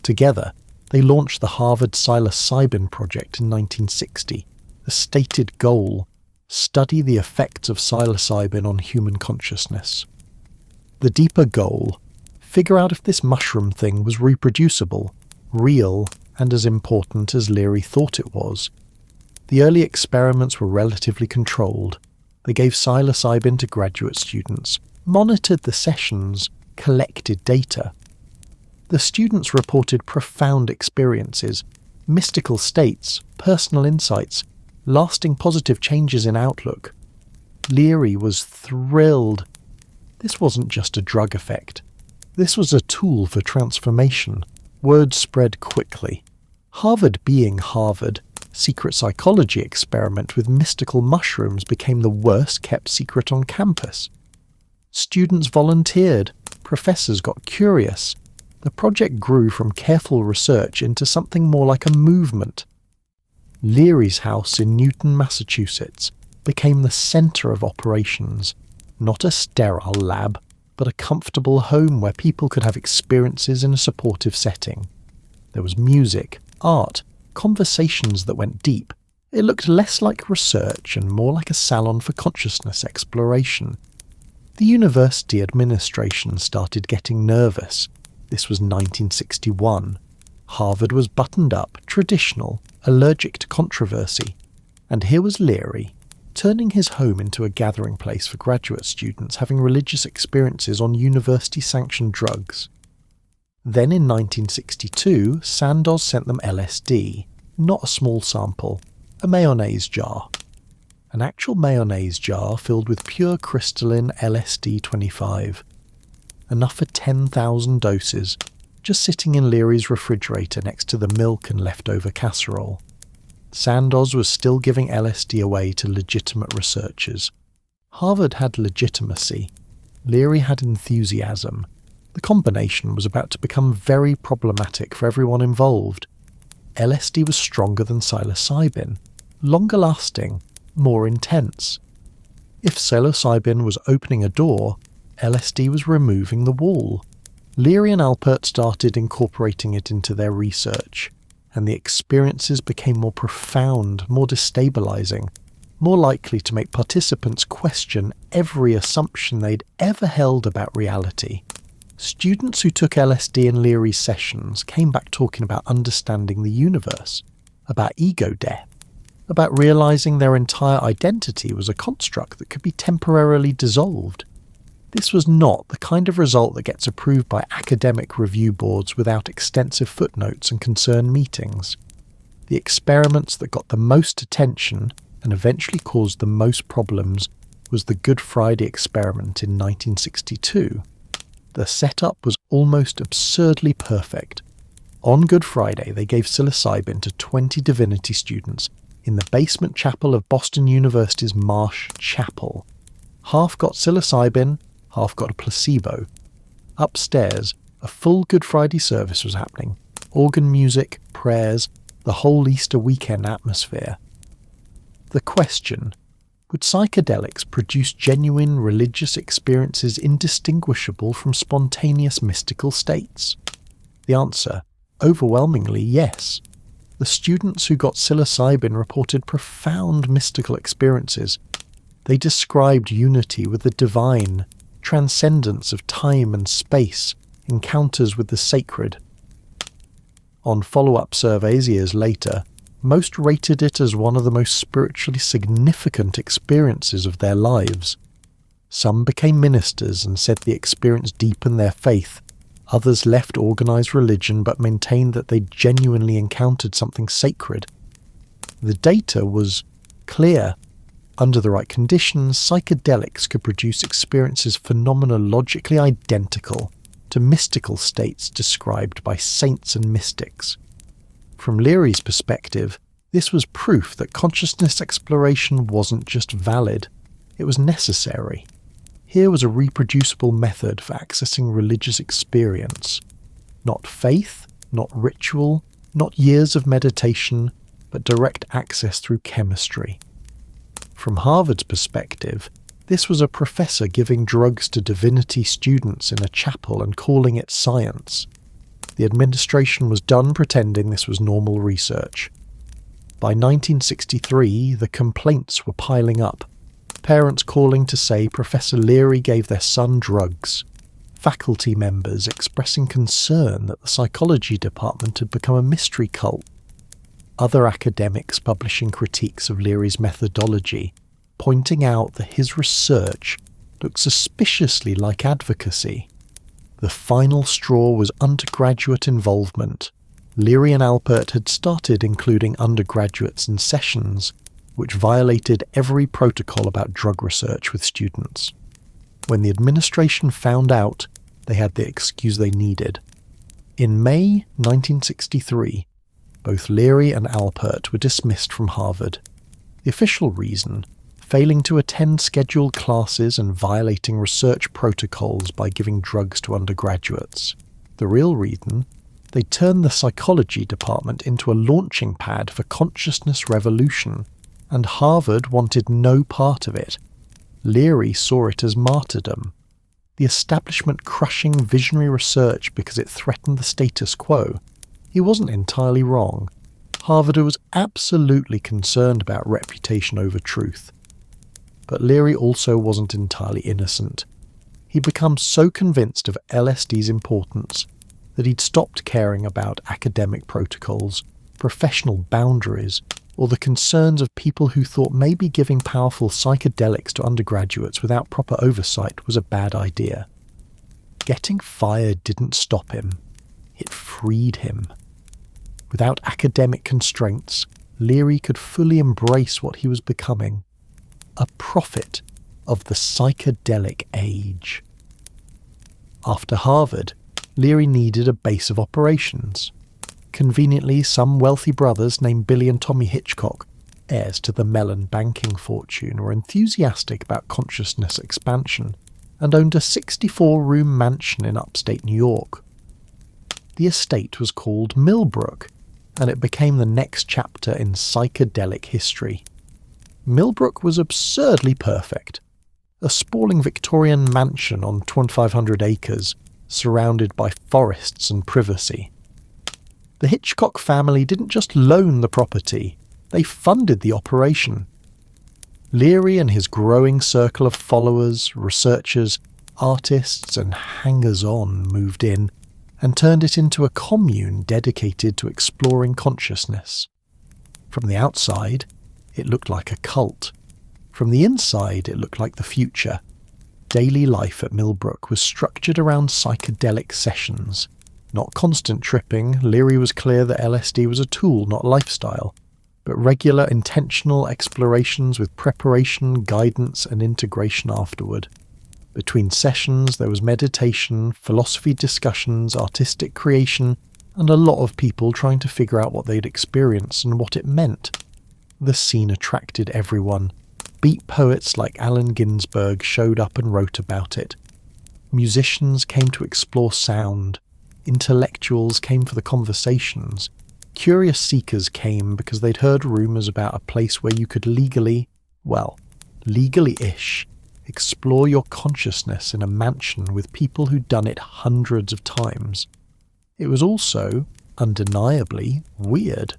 Together, they launched the Harvard psilocybin project in 1960. The stated goal: study the effects of psilocybin on human consciousness. The deeper goal: figure out if this mushroom thing was reproducible, real, and as important as Leary thought it was. The early experiments were relatively controlled. They gave psilocybin to graduate students, monitored the sessions, collected data. The students reported profound experiences, mystical states, personal insights, lasting positive changes in outlook. Leary was thrilled. This wasn't just a drug effect. This was a tool for transformation. Word spread quickly. Harvard being Harvard, secret psychology experiment with mystical mushrooms became the worst kept secret on campus. Students volunteered, professors got curious. The project grew from careful research into something more like a movement. Leary's house in Newton, Massachusetts, became the centre of operations, not a sterile lab, but a comfortable home where people could have experiences in a supportive setting. There was music, art, conversations that went deep. It looked less like research and more like a salon for consciousness exploration. The university administration started getting nervous. This was 1961. Harvard was buttoned up, traditional, allergic to controversy. And here was Leary, turning his home into a gathering place for graduate students having religious experiences on university-sanctioned drugs. Then in 1962, Sandoz sent them LSD, not a small sample, a mayonnaise jar. An actual mayonnaise jar filled with pure crystalline LSD-25. Enough for 10,000 doses, just sitting in Leary's refrigerator next to the milk and leftover casserole. Sandoz was still giving LSD away to legitimate researchers. Harvard had legitimacy. Leary had enthusiasm. The combination was about to become very problematic for everyone involved. LSD was stronger than psilocybin, longer lasting, more intense. If psilocybin was opening a door, LSD was removing the wall. Leary and Alpert started incorporating it into their research, and the experiences became more profound, more destabilizing, more likely to make participants question every assumption they'd ever held about reality. Students who took LSD in Leary's sessions came back talking about understanding the universe, about ego death, about realizing their entire identity was a construct that could be temporarily dissolved. This was not the kind of result that gets approved by academic review boards without extensive footnotes and concerned meetings. The experiments that got the most attention and eventually caused the most problems was the Good Friday experiment in 1962. The setup was almost absurdly perfect. On Good Friday, they gave psilocybin to 20 divinity students in the basement chapel of Boston University's Marsh Chapel. Half got psilocybin, half got a placebo. Upstairs, a full Good Friday service was happening. Organ music, prayers, the whole Easter weekend atmosphere. The question: would psychedelics produce genuine religious experiences indistinguishable from spontaneous mystical states? The answer: overwhelmingly yes. The students who got psilocybin reported profound mystical experiences. They described unity with the divine, transcendence of time and space, encounters with the sacred. On follow-up surveys years later, most rated it as one of the most spiritually significant experiences of their lives. Some became ministers and said the experience deepened their faith. Others left organised religion but maintained that they genuinely encountered something sacred. The data was clear. Under the right conditions, psychedelics could produce experiences phenomenologically identical to mystical states described by saints and mystics. From Leary's perspective, this was proof that consciousness exploration wasn't just valid, it was necessary. Here was a reproducible method for accessing religious experience. Not faith, not ritual, not years of meditation, but direct access through chemistry. From Harvard's perspective, this was a professor giving drugs to divinity students in a chapel and calling it science. The administration was done pretending this was normal research. By 1963, the complaints were piling up. Parents calling to say Professor Leary gave their son drugs. Faculty members expressing concern that the psychology department had become a mystery cult. Other academics publishing critiques of Leary's methodology, pointing out that his research looked suspiciously like advocacy. The final straw was undergraduate involvement. Leary and Alpert had started including undergraduates in sessions, which violated every protocol about drug research with students. When the administration found out, they had the excuse they needed. In May 1963, both Leary and Alpert were dismissed from Harvard. The official reason, failing to attend scheduled classes and violating research protocols by giving drugs to undergraduates. The real reason, they turned the psychology department into a launching pad for consciousness revolution, and Harvard wanted no part of it. Leary saw it as martyrdom. The establishment crushing visionary research because it threatened the status quo. He wasn't entirely wrong. Harvard was absolutely concerned about reputation over truth. But Leary also wasn't entirely innocent. He'd become so convinced of LSD's importance that he'd stopped caring about academic protocols, professional boundaries, or the concerns of people who thought maybe giving powerful psychedelics to undergraduates without proper oversight was a bad idea. Getting fired didn't stop him. It freed him. Without academic constraints, Leary could fully embrace what he was becoming. A prophet of the psychedelic age. After Harvard, Leary needed a base of operations. Conveniently, some wealthy brothers named Billy and Tommy Hitchcock, heirs to the Mellon banking fortune, were enthusiastic about consciousness expansion and owned a 64-room mansion in upstate New York. The estate was called Millbrook, and it became the next chapter in psychedelic history. Millbrook was absurdly perfect. A sprawling Victorian mansion on 2,500 acres, surrounded by forests and privacy. The Hitchcock family didn't just loan the property, they funded the operation. Leary and his growing circle of followers, researchers, artists and hangers-on moved in and turned it into a commune dedicated to exploring consciousness. From the outside, it looked like a cult. From the inside, it looked like the future. Daily life at Millbrook was structured around psychedelic sessions. Not constant tripping, Leary was clear that LSD was a tool, not lifestyle, but regular intentional explorations with preparation, guidance and integration afterward. Between sessions there was meditation, philosophy discussions, artistic creation, and a lot of people trying to figure out what they'd experienced and what it meant. The scene attracted everyone. Beat poets like Allen Ginsberg showed up and wrote about it. Musicians came to explore sound. Intellectuals came for the conversations. Curious seekers came because they'd heard rumours about a place where you could legally-ish, explore your consciousness in a mansion with people who'd done it hundreds of times. It was also, undeniably, weird.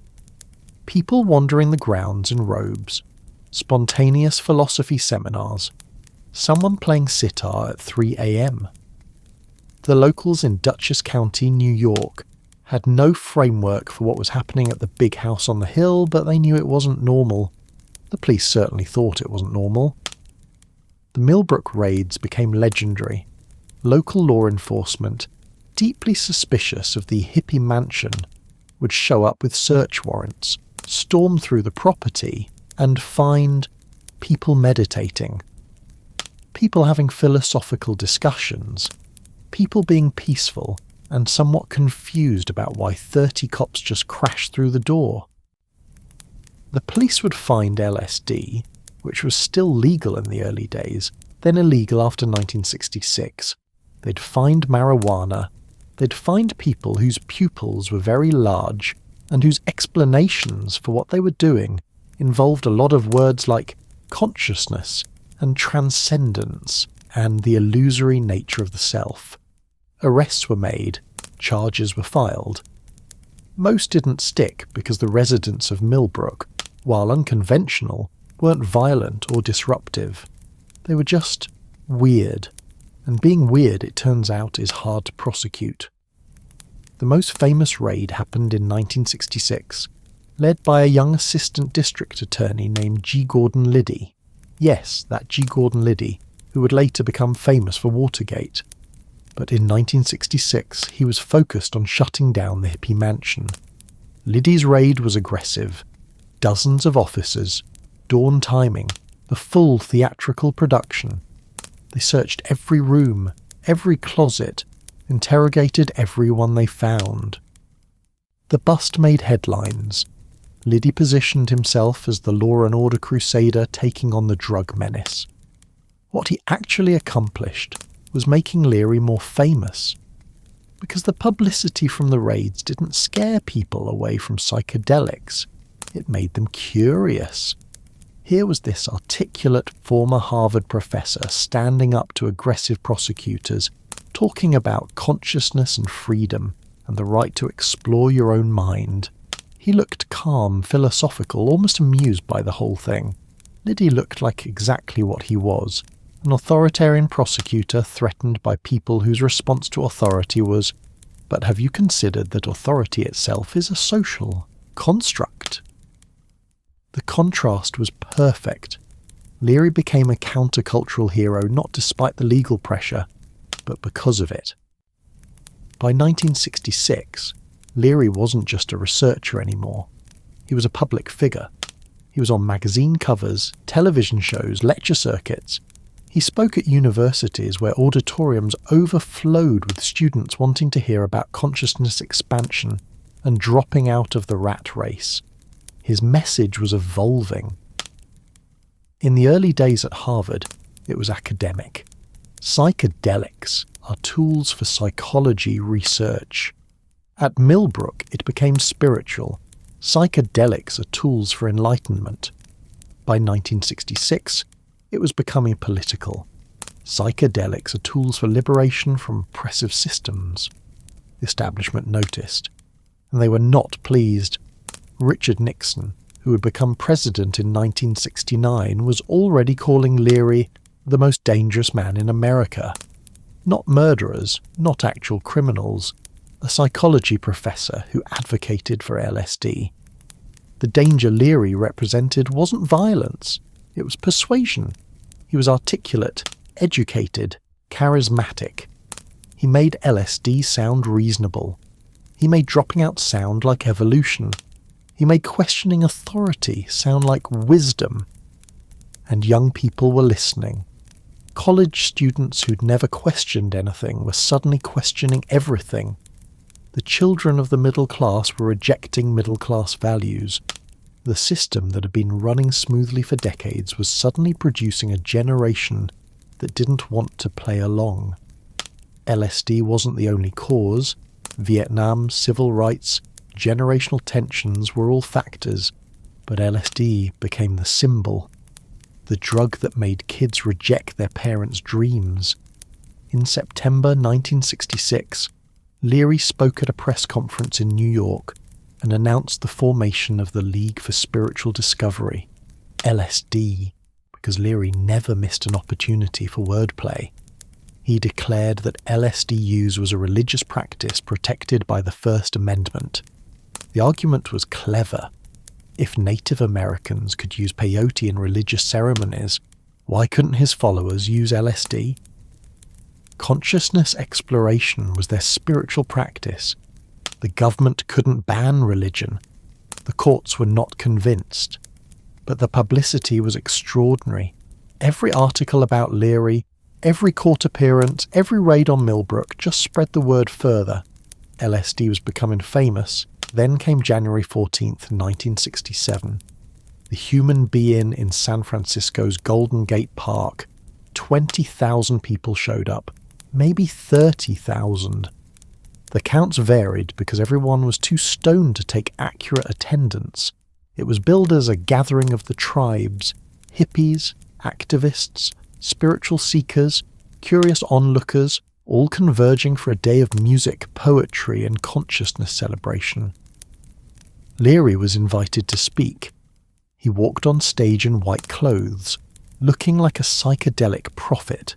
People wandering the grounds in robes. Spontaneous philosophy seminars. Someone playing sitar at 3 a.m. The locals in Dutchess County, New York, had no framework for what was happening at the big house on the hill, but they knew it wasn't normal. The police certainly thought it wasn't normal. The Millbrook raids became legendary. Local law enforcement, deeply suspicious of the hippie mansion, would show up with search warrants, storm through the property, and find people meditating, people having philosophical discussions, people being peaceful and somewhat confused about why 30 cops just crashed through the door. The police would find LSD, which was still legal in the early days, then illegal after 1966. They'd find marijuana. They'd find people whose pupils were very large and whose explanations for what they were doing involved a lot of words like consciousness and transcendence and the illusory nature of the self. Arrests were made, charges were filed. Most didn't stick because the residents of Millbrook, while unconventional, weren't violent or disruptive. They were just weird. And being weird, it turns out, is hard to prosecute. The most famous raid happened in 1966, led by a young assistant district attorney named G. Gordon Liddy. Yes, that G. Gordon Liddy, who would later become famous for Watergate. But in 1966, he was focused on shutting down the hippie mansion. Liddy's raid was aggressive. Dozens of officers, dawn timing, the full theatrical production. They searched every room, every closet, interrogated everyone they found. The bust made headlines. Liddy positioned himself as the law and order crusader taking on the drug menace. What he actually accomplished was making Leary more famous, because the publicity from the raids didn't scare people away from psychedelics. It made them curious. Here was this articulate former Harvard professor standing up to aggressive prosecutors, talking about consciousness and freedom and the right to explore your own mind. He looked calm, philosophical, almost amused by the whole thing. Liddy looked like exactly what he was, an authoritarian prosecutor threatened by people whose response to authority was, "But have you considered that authority itself is a social construct?" The contrast was perfect. Leary became a countercultural hero not despite the legal pressure, but because of it. By 1966, Leary wasn't just a researcher anymore. He was a public figure. He was on magazine covers, television shows, lecture circuits. He spoke at universities where auditoriums overflowed with students wanting to hear about consciousness expansion and dropping out of the rat race. His message was evolving. In the early days at Harvard, it was academic. Psychedelics are tools for psychology research. At Millbrook, it became spiritual. Psychedelics are tools for enlightenment. By 1966, it was becoming political. Psychedelics are tools for liberation from oppressive systems. The establishment noticed, and they were not pleased. Richard Nixon, who had become president in 1969, was already calling Leary the most dangerous man in America. Not murderers, not actual criminals, a psychology professor who advocated for LSD. The danger Leary represented wasn't violence, it was persuasion. He was articulate, educated, charismatic. He made LSD sound reasonable. He made dropping out sound like evolution. He made questioning authority sound like wisdom. And young people were listening. College students who'd never questioned anything were suddenly questioning everything. The children of the middle class were rejecting middle-class values. The system that had been running smoothly for decades was suddenly producing a generation that didn't want to play along. LSD wasn't the only cause. Vietnam, civil rights, generational tensions were all factors, but LSD became the symbol, the drug that made kids reject their parents' dreams. In September 1966, Leary spoke at a press conference in New York and announced the formation of the League for Spiritual Discovery, LSD, because Leary never missed an opportunity for wordplay. He declared that LSD use was a religious practice protected by the First Amendment. The argument was clever. If Native Americans could use peyote in religious ceremonies, why couldn't his followers use LSD? Consciousness exploration was their spiritual practice. The government couldn't ban religion. The courts were not convinced. But the publicity was extraordinary. Every article about Leary, every court appearance, every raid on Millbrook just spread the word further. LSD was becoming famous. Then came January 14th, 1967. The Human Be-In in San Francisco's Golden Gate Park. 20,000 people showed up. Maybe 30,000. The counts varied because everyone was too stoned to take accurate attendance. It was billed as a gathering of the tribes, hippies, activists, spiritual seekers, curious onlookers, all converging for a day of music, poetry and consciousness celebration. Leary was invited to speak. He walked on stage in white clothes, looking like a psychedelic prophet,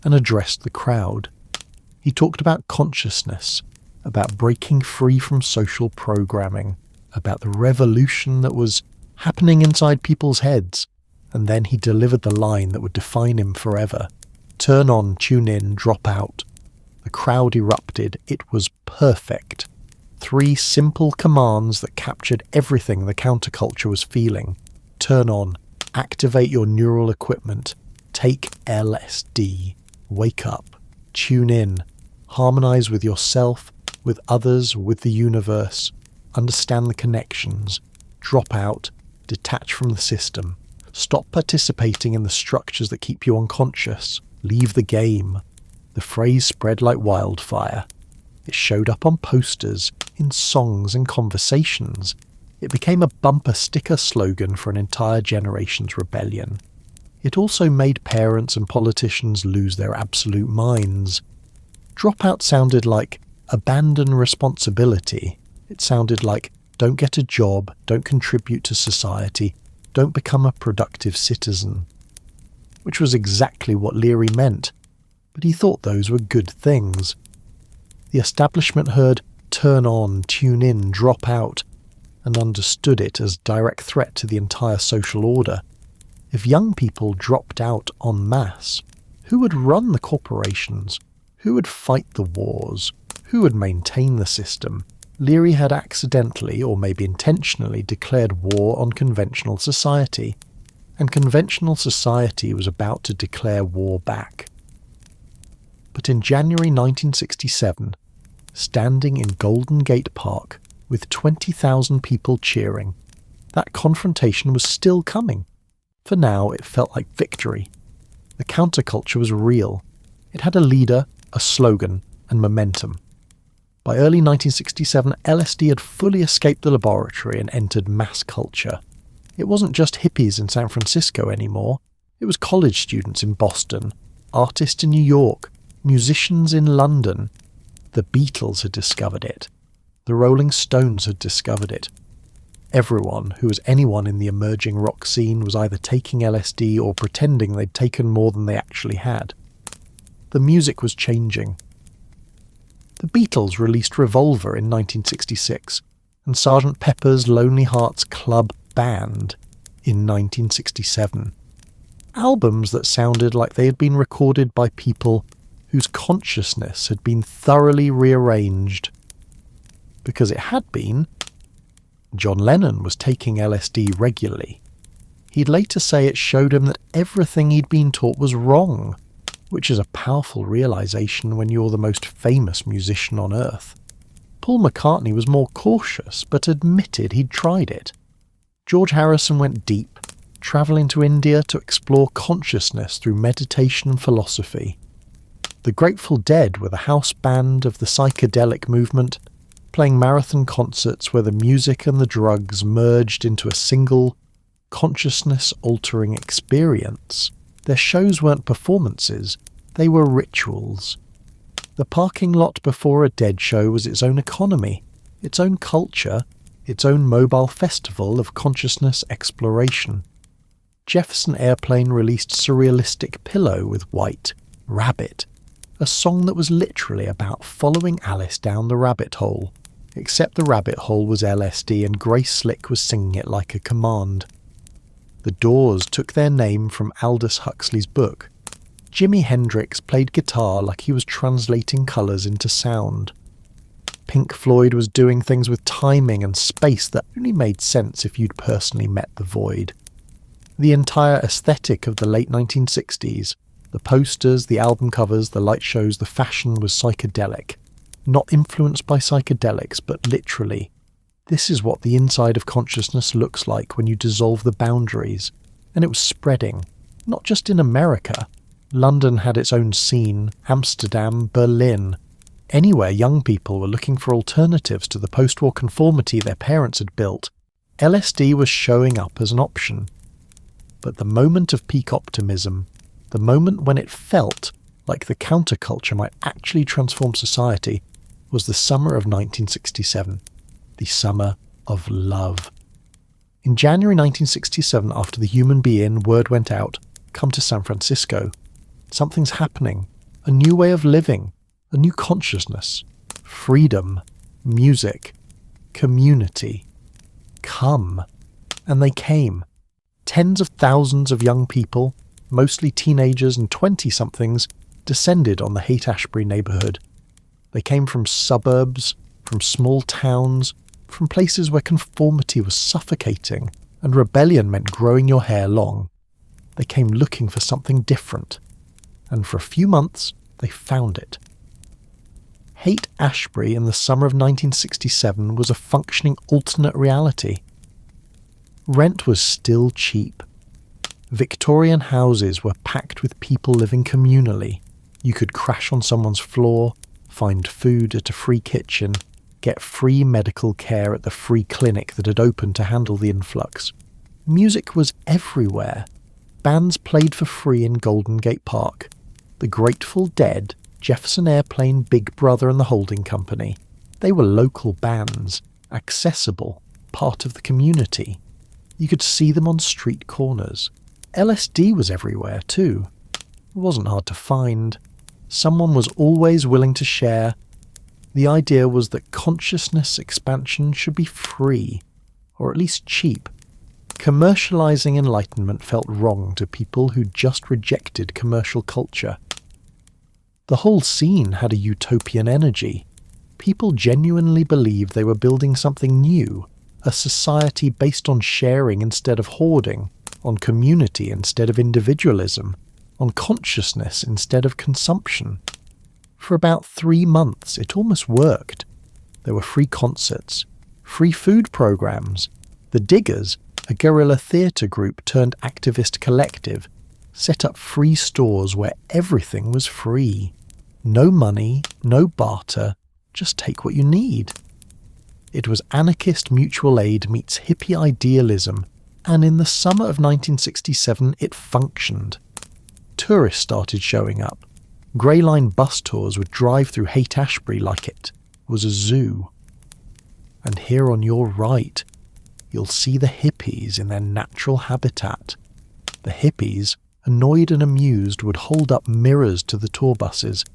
and addressed the crowd. He talked about consciousness, about breaking free from social programming, about the revolution that was happening inside people's heads, and then he delivered the line that would define him forever. Turn on, tune in, drop out. The crowd erupted. It was perfect. 3 simple commands that captured everything the counterculture was feeling. Turn on, activate your neural equipment, take LSD, wake up, tune in, harmonize with yourself, with others, with the universe, understand the connections, drop out, detach from the system, stop participating in the structures that keep you unconscious, leave the game. The phrase spread like wildfire. It showed up on posters, in songs and conversations. It became a bumper sticker slogan for an entire generation's rebellion. It also made parents and politicians lose their absolute minds. Dropout sounded like abandon responsibility. It sounded like don't get a job, don't contribute to society, don't become a productive citizen. Which was exactly what Leary meant, but he thought those were good things. The establishment heard turn on, tune in, drop out, and understood it as direct threat to the entire social order. If young people dropped out en masse, who would run the corporations? Who would fight the wars? Who would maintain the system? Leary had accidentally, or maybe intentionally, declared war on conventional society, and conventional society was about to declare war back. But in January 1967, standing in Golden Gate Park with 20,000 people cheering, that confrontation was still coming. For now, it felt like victory. The counterculture was real. It had a leader, a slogan, and momentum. By early 1967, LSD had fully escaped the laboratory and entered mass culture. It wasn't just hippies in San Francisco anymore. It was college students in Boston, artists in New York, musicians in London. The Beatles had discovered it. The Rolling Stones had discovered it. Everyone who was anyone in the emerging rock scene was either taking LSD or pretending they'd taken more than they actually had. The music was changing. The Beatles released Revolver in 1966 and Sgt. Pepper's Lonely Hearts Club Band in 1967. Albums that sounded like they had been recorded by people whose consciousness had been thoroughly rearranged. Because it had been. John Lennon was taking LSD regularly. He'd later say it showed him that everything he'd been taught was wrong, which is a powerful realization when you're the most famous musician on earth. Paul McCartney was more cautious, but admitted he'd tried it. George Harrison went deep, travelling to India to explore consciousness through meditation and philosophy. The Grateful Dead were the house band of the psychedelic movement, playing marathon concerts where the music and the drugs merged into a single, consciousness-altering experience. Their shows weren't performances, they were rituals. The parking lot before a Dead show was its own economy, its own culture, its own mobile festival of consciousness exploration. Jefferson Airplane released Surrealistic Pillow with White, Rabbit, a song that was literally about following Alice down the rabbit hole, except the rabbit hole was LSD and Grace Slick was singing it like a command. The Doors took their name from Aldous Huxley's book. Jimi Hendrix played guitar like he was translating colours into sound. Pink Floyd was doing things with timing and space that only made sense if you'd personally met the void. The entire aesthetic of the late 1960s, the posters, the album covers, the light shows, the fashion was psychedelic. Not influenced by psychedelics, but literally. This is what the inside of consciousness looks like when you dissolve the boundaries. And it was spreading, not just in America. London had its own scene, Amsterdam, Berlin. Anywhere young people were looking for alternatives to the post-war conformity their parents had built, LSD was showing up as an option. But the moment of peak optimism, the moment when it felt like the counterculture might actually transform society, was the summer of 1967, the summer of love. In January 1967, after the Human Be-In word went out, come to San Francisco. Something's happening, a new way of living, a new consciousness, freedom, music, community. Come. And they came. Tens of thousands of young people, mostly teenagers and 20-somethings, descended on the Haight-Ashbury neighbourhood. They came from suburbs, from small towns, from places where conformity was suffocating and rebellion meant growing your hair long. They came looking for something different. And for a few months, they found it. Haight-Ashbury in the summer of 1967 was a functioning alternate reality. Rent was still cheap. Victorian houses were packed with people living communally. You could crash on someone's floor, find food at a free kitchen, get free medical care at the free clinic that had opened to handle the influx. Music was everywhere. Bands played for free in Golden Gate Park. The Grateful Dead, Jefferson Airplane, Big Brother and the Holding Company. They were local bands, accessible, part of the community. You could see them on street corners. LSD was everywhere too. It wasn't hard to find. Someone was always willing to share. The idea was that consciousness expansion should be free, or at least cheap. Commercializing enlightenment felt wrong to people who just rejected commercial culture. The whole scene had a utopian energy. People genuinely believed they were building something new, a society based on sharing instead of hoarding, on community instead of individualism, on consciousness instead of consumption. For about 3 months it almost worked. There were free concerts, free food programs. The Diggers, a guerrilla theatre group turned activist collective, set up free stores where everything was free. No money, no barter, just take what you need. It was anarchist mutual aid meets hippie idealism, and in the summer of 1967 it functioned. Tourists started showing up. Grey Line bus tours would drive through Haight-Ashbury like it was a zoo. And here on your right, you'll see the hippies in their natural habitat. The hippies, annoyed and amused, would hold up mirrors to the tour buses,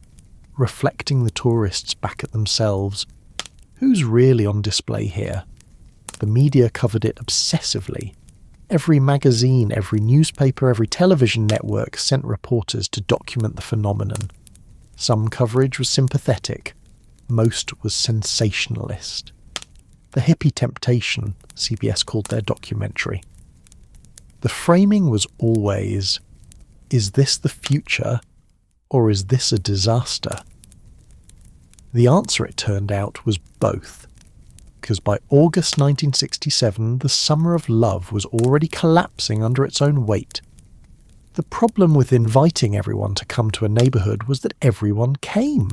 reflecting the tourists back at themselves. Who's really on display here? The media covered it obsessively. Every magazine, every newspaper, every television network sent reporters to document the phenomenon. Some coverage was sympathetic, most was sensationalist. The Hippie Temptation, CBS called their documentary. The framing was always, is this the future, or is this a disaster? The answer, it turned out, was both. Because by August 1967, the summer of love was already collapsing under its own weight. The problem with inviting everyone to come to a neighbourhood was that everyone came.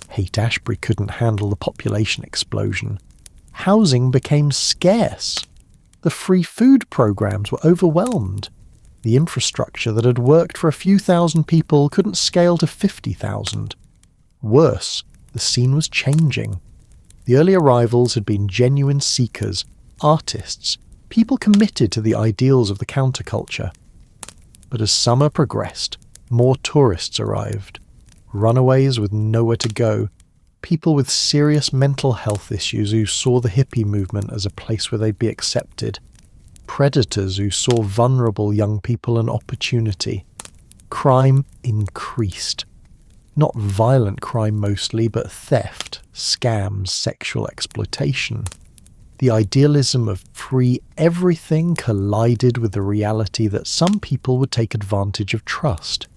Haight-Ashbury couldn't handle the population explosion. Housing became scarce. The free food programs were overwhelmed. The infrastructure that had worked for a few thousand people couldn't scale to 50,000. Worse, the scene was changing. The early arrivals had been genuine seekers, artists, people committed to the ideals of the counterculture. But as summer progressed, more tourists arrived. Runaways with nowhere to go, people with serious mental health issues who saw the hippie movement as a place where they'd be accepted. Predators who saw vulnerable young people an opportunity. Crime increased. Not violent crime mostly, but theft, scams, sexual exploitation. The idealism of free everything collided with the reality that some people would take advantage of trust.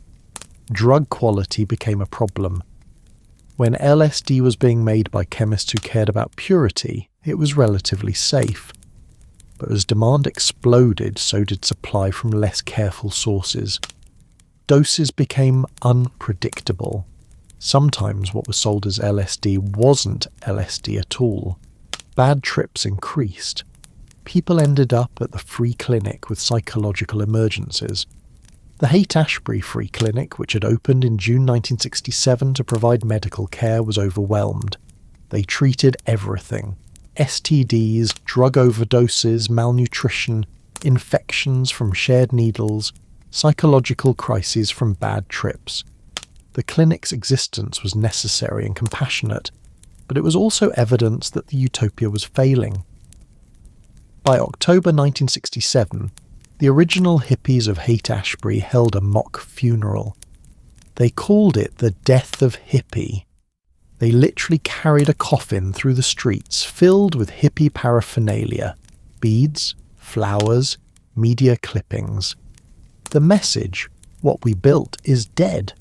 Drug quality became a problem. When LSD was being made by chemists who cared about purity, it was relatively safe. But as demand exploded, so did supply from less careful sources. Doses became unpredictable. Sometimes what was sold as LSD wasn't LSD at all. Bad trips increased. People ended up at the free clinic with psychological emergencies. The Haight-Ashbury Free Clinic, which had opened in June 1967 to provide medical care, was overwhelmed. They treated everything: STDs, drug overdoses, malnutrition, infections from shared needles, psychological crises from bad trips. The clinic's existence was necessary and compassionate, but it was also evidence that the utopia was failing. By October 1967, the original hippies of Haight-Ashbury held a mock funeral. They called it the Death of Hippie. They literally carried a coffin through the streets filled with hippie paraphernalia: beads, flowers, media clippings. The message, what we built, is dead.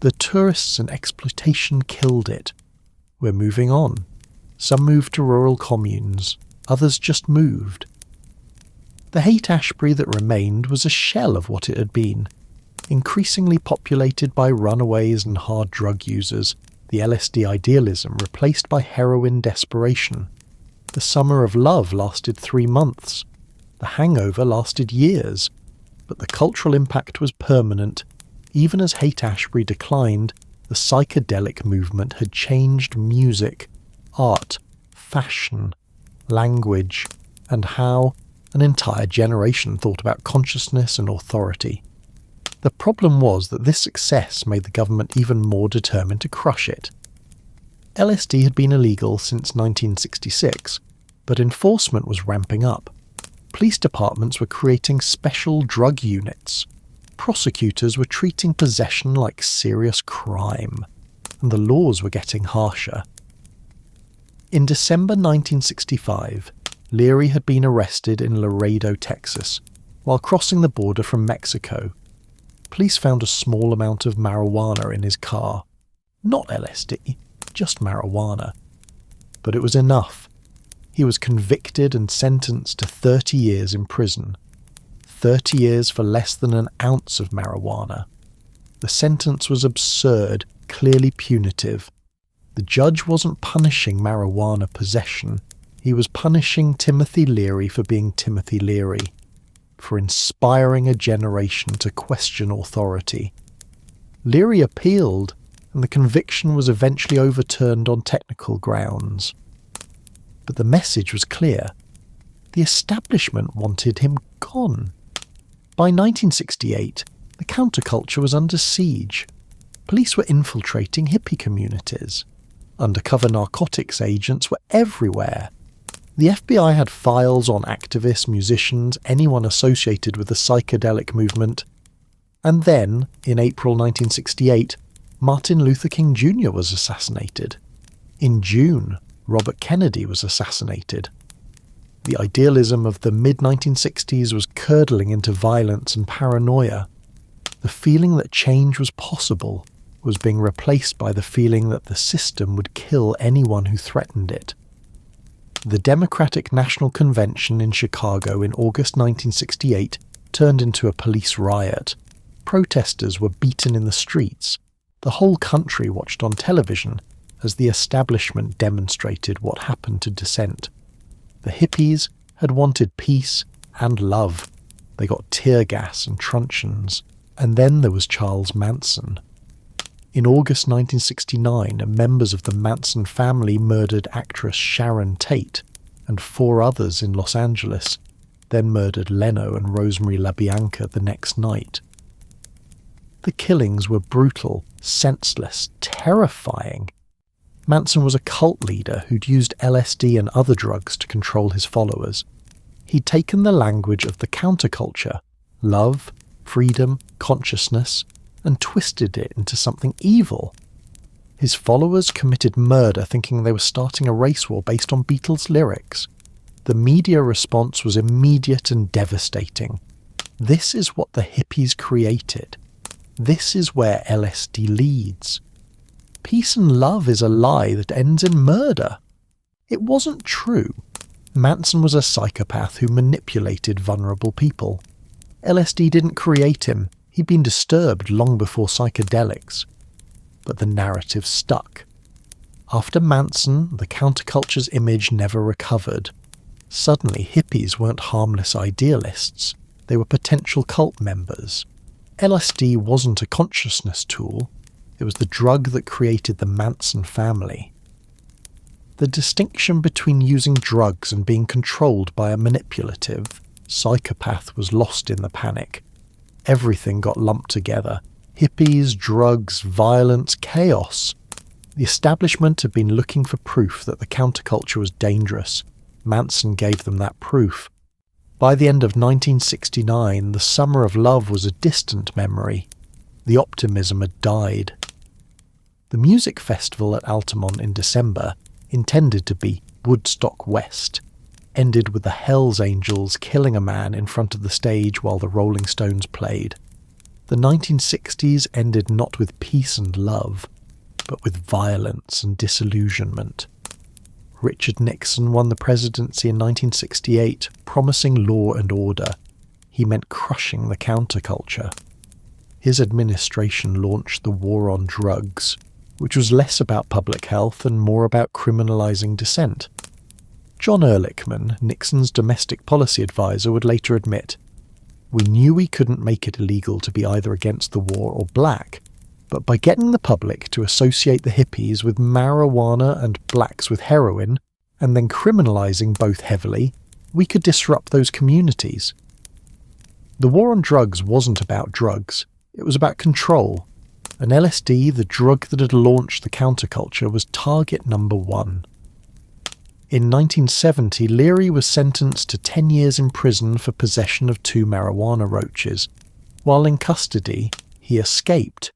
The tourists and exploitation killed it. We're moving on. Some moved to rural communes, others just moved. The Haight-Ashbury that remained was a shell of what it had been, increasingly populated by runaways and hard drug users, the LSD idealism replaced by heroin desperation. The summer of love lasted 3 months. The hangover lasted years. But the cultural impact was permanent. Even as Haight-Ashbury declined, the psychedelic movement had changed music, art, fashion, language, and how an entire generation thought about consciousness and authority. The problem was that this success made the government even more determined to crush it. LSD had been illegal since 1966, but enforcement was ramping up. Police departments were creating special drug units. Prosecutors were treating possession like serious crime, and the laws were getting harsher. In December 1965, Leary had been arrested in Laredo, Texas, while crossing the border from Mexico. Police found a small amount of marijuana in his car. Not LSD, just marijuana. But it was enough. He was convicted and sentenced to 30 years in prison. 30 years for less than an ounce of marijuana. The sentence was absurd, clearly punitive. The judge wasn't punishing marijuana possession. He was punishing Timothy Leary for being Timothy Leary, for inspiring a generation to question authority. Leary appealed, and the conviction was eventually overturned on technical grounds. But the message was clear. The establishment wanted him gone. By 1968, the counterculture was under siege. Police were infiltrating hippie communities. Undercover narcotics agents were everywhere. The FBI had files on activists, musicians, anyone associated with the psychedelic movement. And then, in April 1968, Martin Luther King Jr. was assassinated. In June, Robert Kennedy was assassinated. The idealism of the mid-1960s was curdling into violence and paranoia. The feeling that change was possible was being replaced by the feeling that the system would kill anyone who threatened it. The Democratic National Convention in Chicago in August 1968 turned into a police riot. Protesters were beaten in the streets. The whole country watched on television as the establishment demonstrated what happened to dissent. The hippies had wanted peace and love. They got tear gas and truncheons. And then there was Charles Manson. In August 1969, members of the Manson family murdered actress Sharon Tate and 4 others in Los Angeles, then murdered Leno and Rosemary LaBianca the next night. The killings were brutal, senseless, terrifying. Manson was a cult leader who'd used LSD and other drugs to control his followers. He'd taken the language of the counterculture, love, freedom, consciousness, and twisted it into something evil. His followers committed murder thinking they were starting a race war based on Beatles lyrics. The media response was immediate and devastating. This is what the hippies created. This is where LSD leads. Peace and love is a lie that ends in murder. It wasn't true. Manson was a psychopath who manipulated vulnerable people. LSD didn't create him. He'd been disturbed long before psychedelics. But the narrative stuck. After Manson, the counterculture's image never recovered. Suddenly, hippies weren't harmless idealists. They were potential cult members. LSD wasn't a consciousness tool. It was the drug that created the Manson family. The distinction between using drugs and being controlled by a manipulative psychopath was lost in the panic. Everything got lumped together. Hippies, drugs, violence, chaos. The establishment had been looking for proof that the counterculture was dangerous. Manson gave them that proof. By the end of 1969, the summer of love was a distant memory. The optimism had died. The music festival at Altamont in December, intended to be Woodstock West, ended with the Hells Angels killing a man in front of the stage while the Rolling Stones played. The 1960s ended not with peace and love, but with violence and disillusionment. Richard Nixon won the presidency in 1968, promising law and order. He meant crushing the counterculture. His administration launched the war on drugs, which was less about public health and more about criminalizing dissent. John Ehrlichman, Nixon's domestic policy advisor, would later admit, "We knew we couldn't make it illegal to be either against the war or black, but by getting the public to associate the hippies with marijuana and blacks with heroin, and then criminalizing both heavily, we could disrupt those communities." The war on drugs wasn't about drugs, it was about control, and LSD, the drug that had launched the counterculture, was target number one. In 1970, Leary was sentenced to 10 years in prison for possession of 2 marijuana roaches. While in custody, he escaped,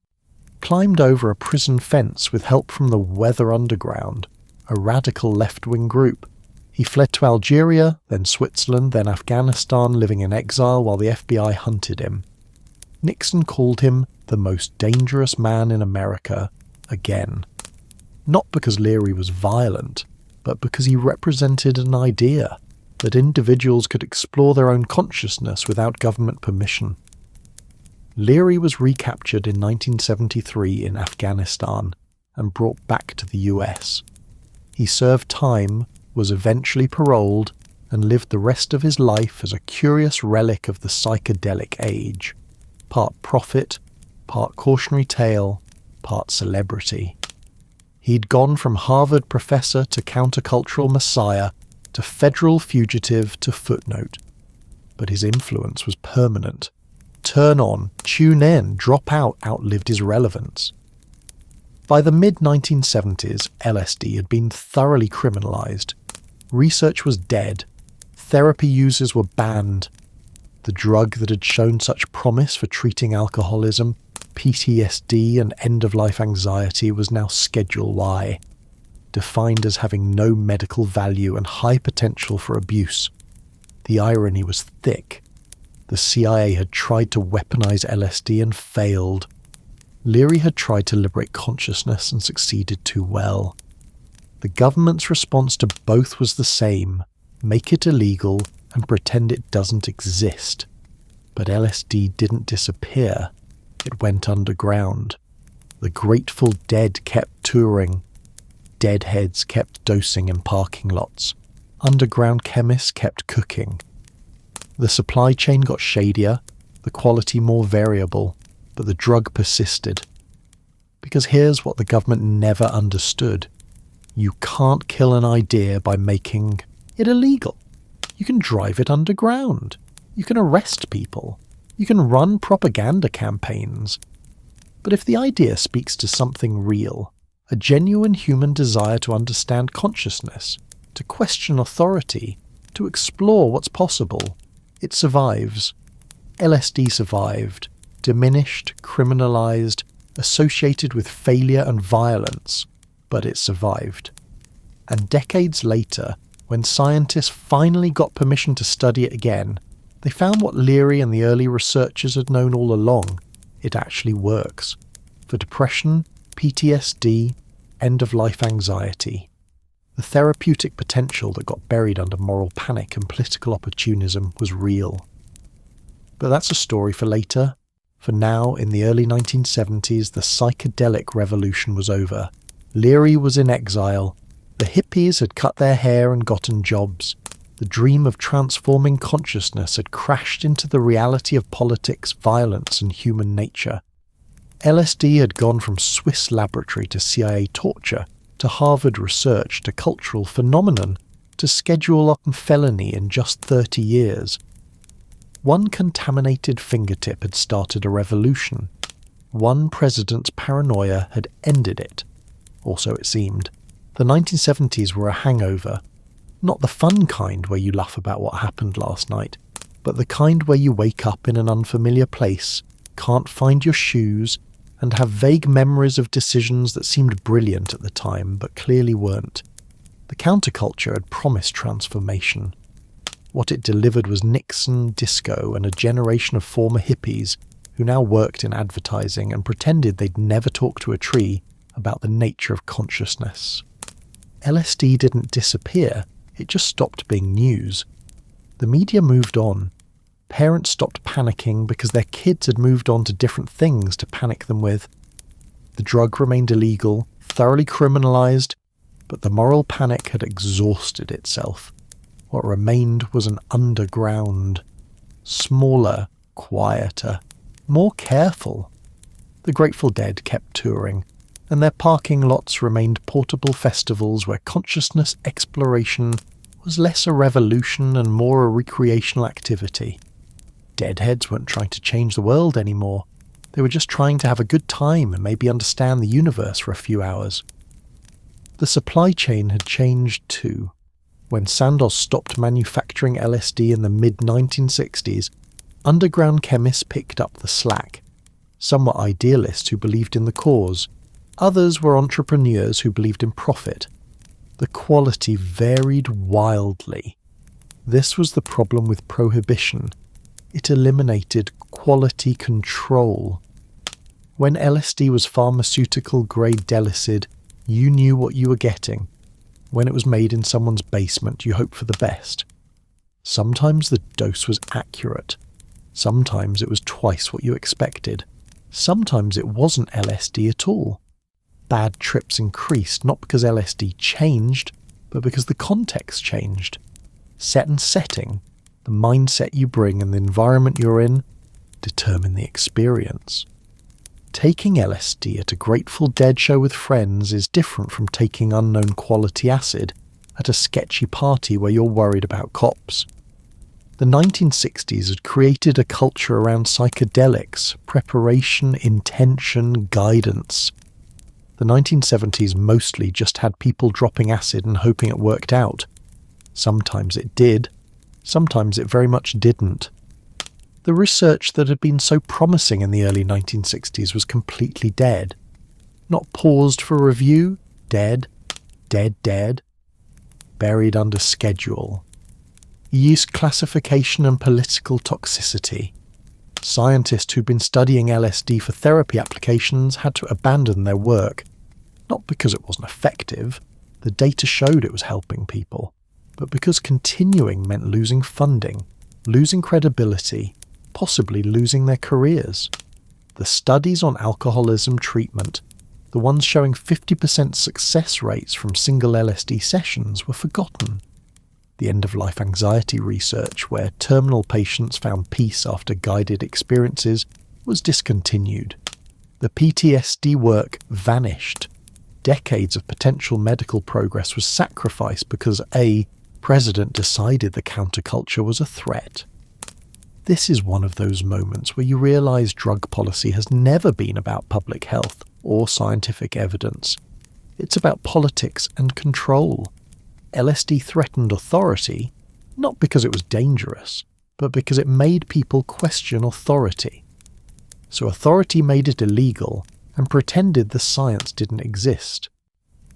climbed over a prison fence with help from the Weather Underground, a radical left-wing group. He fled to Algeria, then Switzerland, then Afghanistan, living in exile while the FBI hunted him. Nixon called him the most dangerous man in America again. Not because Leary was violent, but because he represented an idea that individuals could explore their own consciousness without government permission. Leary was recaptured in 1973 in Afghanistan and brought back to the US. He served time, was eventually paroled, and lived the rest of his life as a curious relic of the psychedelic age, part prophet, part cautionary tale, part celebrity. He'd gone from Harvard professor to countercultural messiah, to federal fugitive to footnote. But his influence was permanent. Turn on, tune in, drop out outlived his relevance. By the mid-1970s, LSD had been thoroughly criminalized. Research was dead. Therapy users were banned. The drug that had shown such promise for treating alcoholism, PTSD and end-of-life anxiety was now Schedule Y, defined as having no medical value and high potential for abuse. The irony was thick. The CIA had tried to weaponize LSD and failed. Leary had tried to liberate consciousness and succeeded too well. The government's response to both was the same: make it illegal and pretend it doesn't exist. But LSD didn't disappear. It went underground. The Grateful Dead kept touring. Deadheads kept dosing in parking lots. Underground chemists kept cooking. The supply chain got shadier, the quality more variable, but the drug persisted. Because here's what the government never understood. You can't kill an idea by making it illegal. You can drive it underground. You can arrest people. You can run propaganda campaigns. But if the idea speaks to something real, a genuine human desire to understand consciousness, to question authority, to explore what's possible, it survives. LSD survived. diminished, criminalized, associated with failure and violence, but it survived. And decades later, when scientists finally got permission to study it again, they found what Leary and the early researchers had known all along. It actually works. For depression, PTSD, end-of-life anxiety. The therapeutic potential that got buried under moral panic and political opportunism was real. But that's a story for later. For now, in the early 1970s, the psychedelic revolution was over. Leary was in exile. The hippies had cut their hair and gotten jobs. The dream of transforming consciousness had crashed into the reality of politics, violence, and human nature. LSD had gone from Swiss laboratory to CIA torture, to Harvard research, to cultural phenomenon, to Schedule I felony in just 30 years. One contaminated fingertip had started a revolution. One president's paranoia had ended it. Or so it seemed. The 1970s were a hangover. Not the fun kind where you laugh about what happened last night, but the kind where you wake up in an unfamiliar place, can't find your shoes, and have vague memories of decisions that seemed brilliant at the time but clearly weren't. The counterculture had promised transformation. What it delivered was Nixon, disco, and a generation of former hippies who now worked in advertising and pretended they'd never talk to a tree about the nature of consciousness. LSD didn't disappear, it just stopped being news. The media moved on. Parents stopped panicking because their kids had moved on to different things to panic them with. The drug remained illegal, thoroughly criminalized, but the moral panic had exhausted itself. What remained was an underground, smaller, quieter, more careful. The Grateful Dead kept touring, and their parking lots remained portable festivals where consciousness exploration was less a revolution and more a recreational activity. Deadheads weren't trying to change the world anymore. They were just trying to have a good time and maybe understand the universe for a few hours. The supply chain had changed too. When Sandoz stopped manufacturing LSD in the mid-1960s, underground chemists picked up the slack. Some were idealists who believed in the cause. Others were entrepreneurs who believed in profit. The quality varied wildly. This was the problem with Prohibition. It eliminated quality control. When LSD was pharmaceutical-grade delicid, you knew what you were getting. When it was made in someone's basement, you hoped for the best. Sometimes the dose was accurate. Sometimes it was twice what you expected. Sometimes it wasn't LSD at all. Bad trips increased, not because LSD changed, but because the context changed. Set and setting, the mindset you bring and the environment you're in, determine the experience. Taking LSD at a Grateful Dead show with friends is different from taking unknown quality acid at a sketchy party where you're worried about cops. The 1960s had created a culture around psychedelics, preparation, intention, guidance. The 1970s mostly just had people dropping acid and hoping it worked out. Sometimes it did, sometimes it very much didn't. The research that had been so promising in the early 1960s was completely dead. Not paused for review, dead, dead. Buried under schedule. Yeast classification and political toxicity. Scientists who'd been studying LSD for therapy applications had to abandon their work. Not because it wasn't effective, the data showed it was helping people, but because continuing meant losing funding, losing credibility, possibly losing their careers. The studies on alcoholism treatment, the ones showing 50% success rates from single LSD sessions, were forgotten. The end-of-life anxiety research, where terminal patients found peace after guided experiences, was discontinued. The PTSD work vanished. Decades of potential medical progress was sacrificed because a president decided the counterculture was a threat. This is one of those moments where you realize drug policy has never been about public health or scientific evidence. It's about politics and control. LSD threatened authority, not because it was dangerous, but because it made people question authority. so authority made it illegal and pretended the science didn't exist.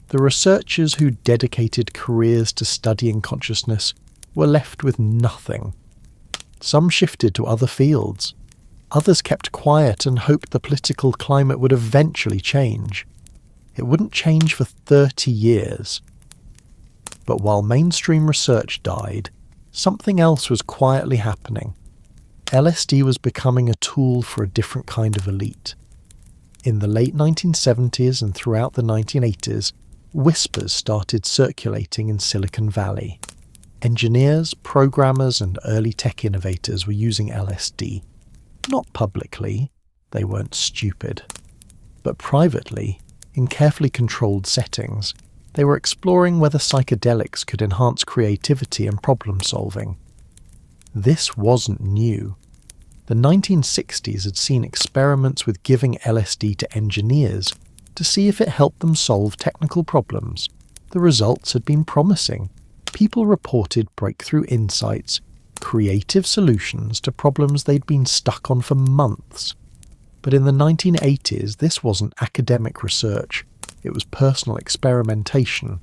The researchers who dedicated careers to studying consciousness were left with nothing. Some shifted to other fields. Others kept quiet and hoped the political climate would eventually change. It wouldn't change for 30 years. But while mainstream research died, something else was quietly happening. LSD was becoming a tool for a different kind of elite. In the late 1970s and throughout the 1980s, whispers started circulating in Silicon Valley. Engineers, programmers, and early tech innovators were using LSD. Not publicly, they weren't stupid. But privately, in carefully controlled settings, they were exploring whether psychedelics could enhance creativity and problem solving. This wasn't new. The 1960s had seen experiments with giving LSD to engineers to see if it helped them solve technical problems. The results had been promising. People reported breakthrough insights, creative solutions to problems they'd been stuck on for months. But in the 1980s, this wasn't academic research, it was personal experimentation.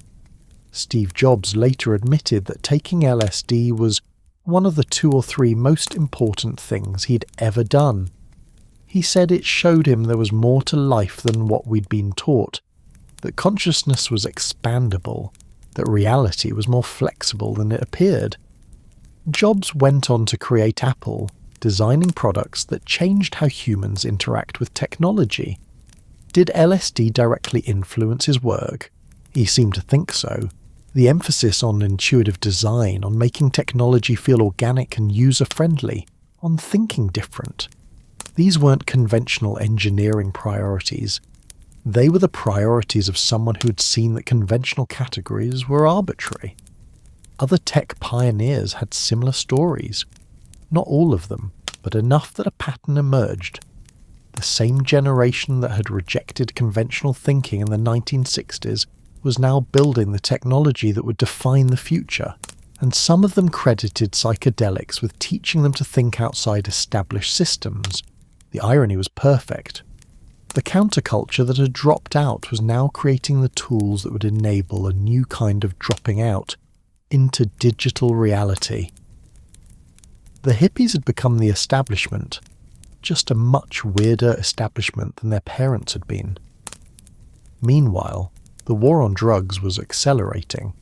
Steve Jobs later admitted that taking LSD was one of the 2 or 3 most important things he'd ever done. He said it showed him there was more to life than what we'd been taught, that consciousness was expandable, that reality was more flexible than it appeared. Jobs went on to create Apple, designing products that changed how humans interact with technology. Did LSD directly influence his work? He seemed to think so. The emphasis on intuitive design, on making technology feel organic and user-friendly, on thinking different. These weren't conventional engineering priorities. They were the priorities of someone who'd seen that conventional categories were arbitrary. Other tech pioneers had similar stories. Not all of them, but enough that a pattern emerged. The same generation that had rejected conventional thinking in the 1960s was now building the technology that would define the future, and some of them credited psychedelics with teaching them to think outside established systems. The irony was perfect. The counterculture that had dropped out was now creating the tools that would enable a new kind of dropping out into digital reality. The hippies had become the establishment, just a much weirder establishment than their parents had been. Meanwhile, the war on drugs was accelerating.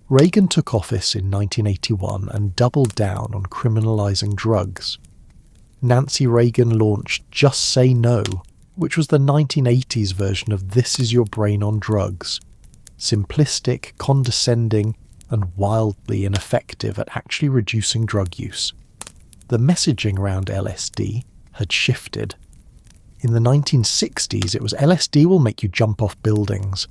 Reagan took office in 1981 and doubled down on criminalizing drugs. Nancy Reagan launched Just Say No, which was the 1980s version of This Is Your Brain on Drugs. Simplistic, condescending, and wildly ineffective at actually reducing drug use. The messaging around LSD had shifted. In the 1960s, it was LSD will make you jump off buildings.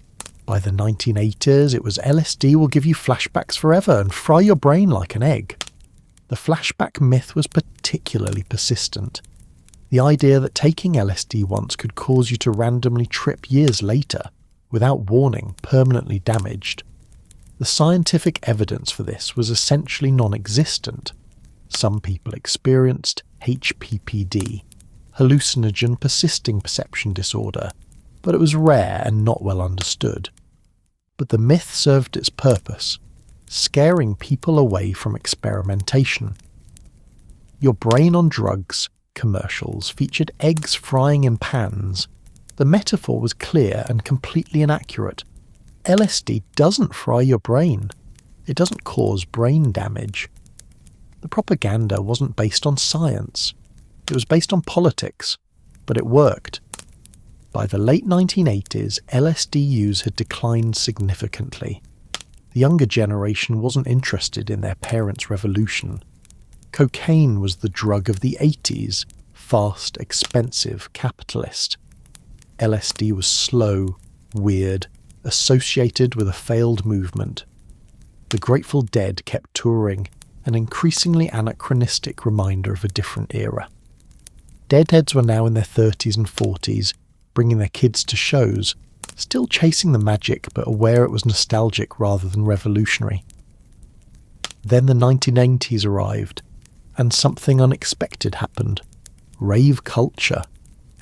By the 1980s, it was LSD will give you flashbacks forever and fry your brain like an egg. The flashback myth was particularly persistent. The idea that taking LSD once could cause you to randomly trip years later, without warning, permanently damaged. The scientific evidence for this was essentially non-existent. Some people experienced HPPD, hallucinogen persisting perception disorder, but it was rare and not well understood. But the myth served its purpose, scaring people away from experimentation. Your Brain on Drugs commercials featured eggs frying in pans. The metaphor was clear and completely inaccurate. LSD doesn't fry your brain. It doesn't cause brain damage. The propaganda wasn't based on science. It was based on politics, but it worked. By the late 1980s, LSD use had declined significantly. The younger generation wasn't interested in their parents' revolution. Cocaine was the drug of the 80s, fast, expensive, capitalist. LSD was slow, weird, associated with a failed movement. The Grateful Dead kept touring, an increasingly anachronistic reminder of a different era. Deadheads were now in their 30s and 40s, bringing their kids to shows, still chasing the magic but aware it was nostalgic rather than revolutionary. Then the 1980s arrived, and something unexpected happened. rave culture,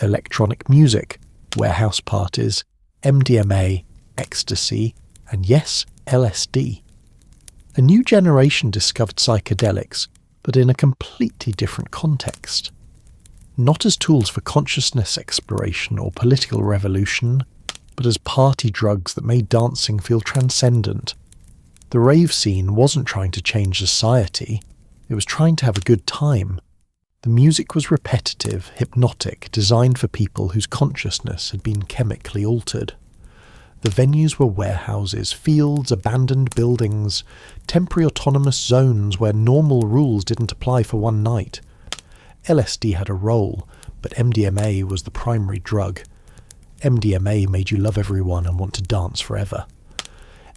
electronic music, warehouse parties, MDMA, ecstasy, and yes, LSD. A new generation discovered psychedelics, but in a completely different context. Not as tools for consciousness exploration or political revolution, but as party drugs that made dancing feel transcendent. The rave scene wasn't trying to change society, it was trying to have a good time. The music was repetitive, hypnotic, designed for people whose consciousness had been chemically altered. The venues were warehouses, fields, abandoned buildings, temporary autonomous zones where normal rules didn't apply for one night. LSD had a role, but MDMA was the primary drug. MDMA made you love everyone and want to dance forever.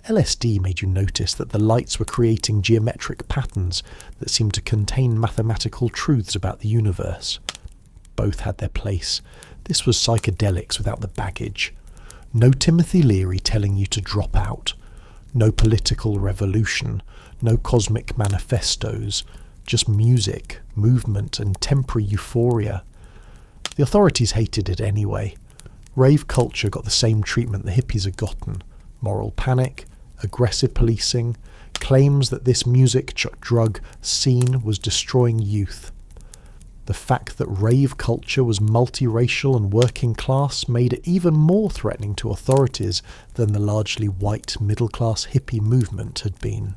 LSD made you notice that the lights were creating geometric patterns that seemed to contain mathematical truths about the universe. Both had their place. This was psychedelics without the baggage. No Timothy Leary telling you to drop out. No political revolution. No cosmic manifestos. Just music, movement, and temporary euphoria. The authorities hated it anyway. Rave culture got the same treatment the hippies had gotten. Moral panic, aggressive policing, claims that this music-drug scene was destroying youth. The fact that rave culture was multiracial and working class made it even more threatening to authorities than the largely white middle-class hippie movement had been.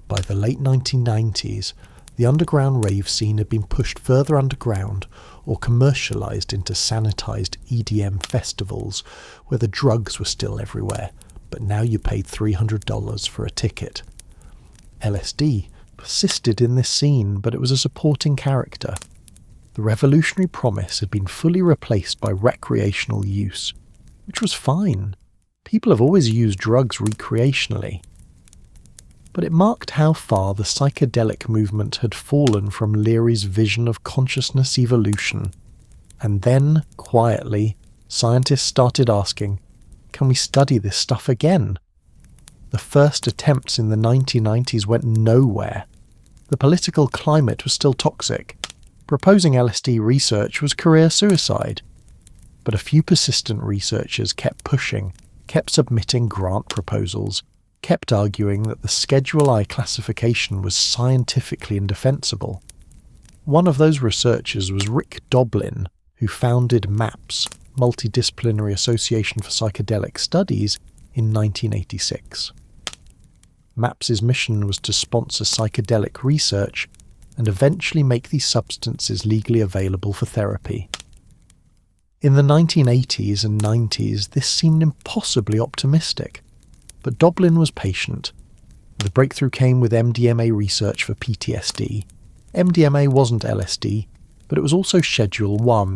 By the late 1990s, the underground rave scene had been pushed further underground or commercialised into sanitised EDM festivals where the drugs were still everywhere, but now you paid $300 for a ticket. LSD persisted in this scene, but it was a supporting character. The revolutionary promise had been fully replaced by recreational use, which was fine. People have always used drugs recreationally. But it marked how far the psychedelic movement had fallen from Leary's vision of consciousness evolution. And then, quietly, scientists started asking, can we study this stuff again? The first attempts in the 1990s went nowhere. The political climate was still toxic. Proposing LSD research was career suicide. But a few persistent researchers kept pushing, kept submitting grant proposals, kept arguing that the Schedule I classification was scientifically indefensible. One of those researchers was Rick Doblin, who founded MAPS, Multidisciplinary Association for Psychedelic Studies, in 1986. MAPS's mission was to sponsor psychedelic research and eventually make these substances legally available for therapy. In the 1980s and 90s, this seemed impossibly optimistic. But Doblin was patient. The breakthrough came with MDMA research for PTSD. MDMA wasn't LSD, but it was also Schedule I,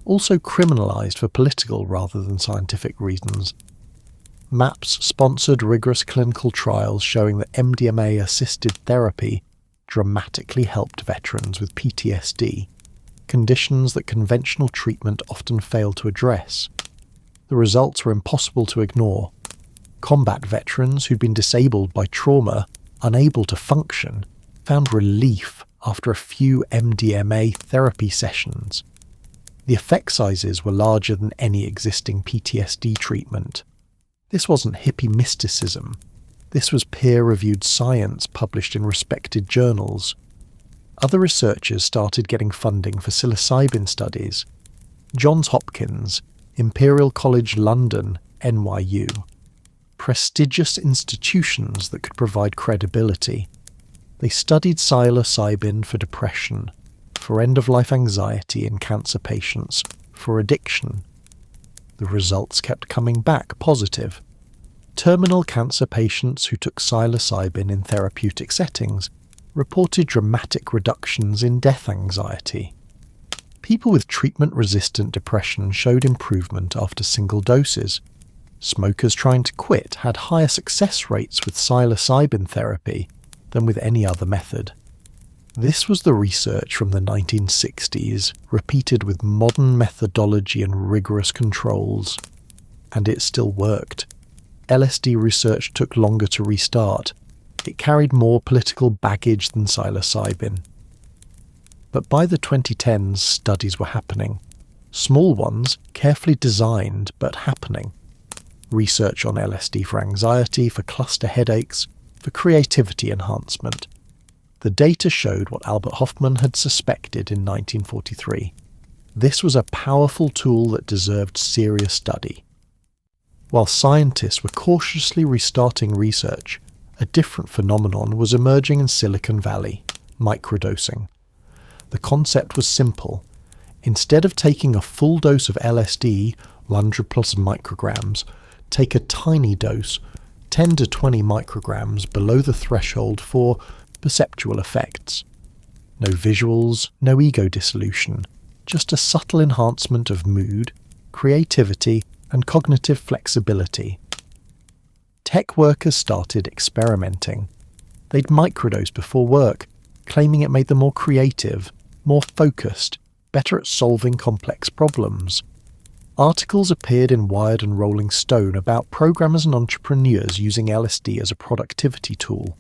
also criminalised for political rather than scientific reasons. MAPS sponsored rigorous clinical trials showing that MDMA-assisted therapy dramatically helped veterans with PTSD, conditions that conventional treatment often failed to address. The results were impossible to ignore. Combat veterans who'd been disabled by trauma, unable to function, found relief after a few MDMA therapy sessions. The effect sizes were larger than any existing PTSD treatment. This wasn't hippie mysticism. This was peer-reviewed science published in respected journals. Other researchers started getting funding for psilocybin studies. Johns Hopkins, Imperial College London, NYU. Prestigious institutions that could provide credibility. They studied psilocybin for depression, for end-of-life anxiety in cancer patients, for addiction. The results kept coming back positive. Terminal cancer patients who took psilocybin in therapeutic settings reported dramatic reductions in death anxiety. People with treatment-resistant depression showed improvement after single doses. Smokers trying to quit had higher success rates with psilocybin therapy than with any other method. This was the research from the 1960s, repeated with modern methodology and rigorous controls. And it still worked. LSD research took longer to restart. It carried more political baggage than psilocybin. But by the 2010s, studies were happening. Small ones, carefully designed but happening. Research on LSD for anxiety, for cluster headaches, for creativity enhancement. The data showed what Albert Hofmann had suspected in 1943. This was a powerful tool that deserved serious study. While scientists were cautiously restarting research, a different phenomenon was emerging in Silicon Valley: microdosing. The concept was simple. Instead of taking a full dose of LSD, 100 plus micrograms, take a tiny dose, 10 to 20 micrograms below the threshold for perceptual effects. No visuals, no ego dissolution, just a subtle enhancement of mood, creativity, and cognitive flexibility. Tech workers started experimenting. They'd microdose before work, claiming it made them more creative, more focused, better at solving complex problems. Articles appeared in Wired and Rolling Stone about programmers and entrepreneurs using LSD as a productivity tool.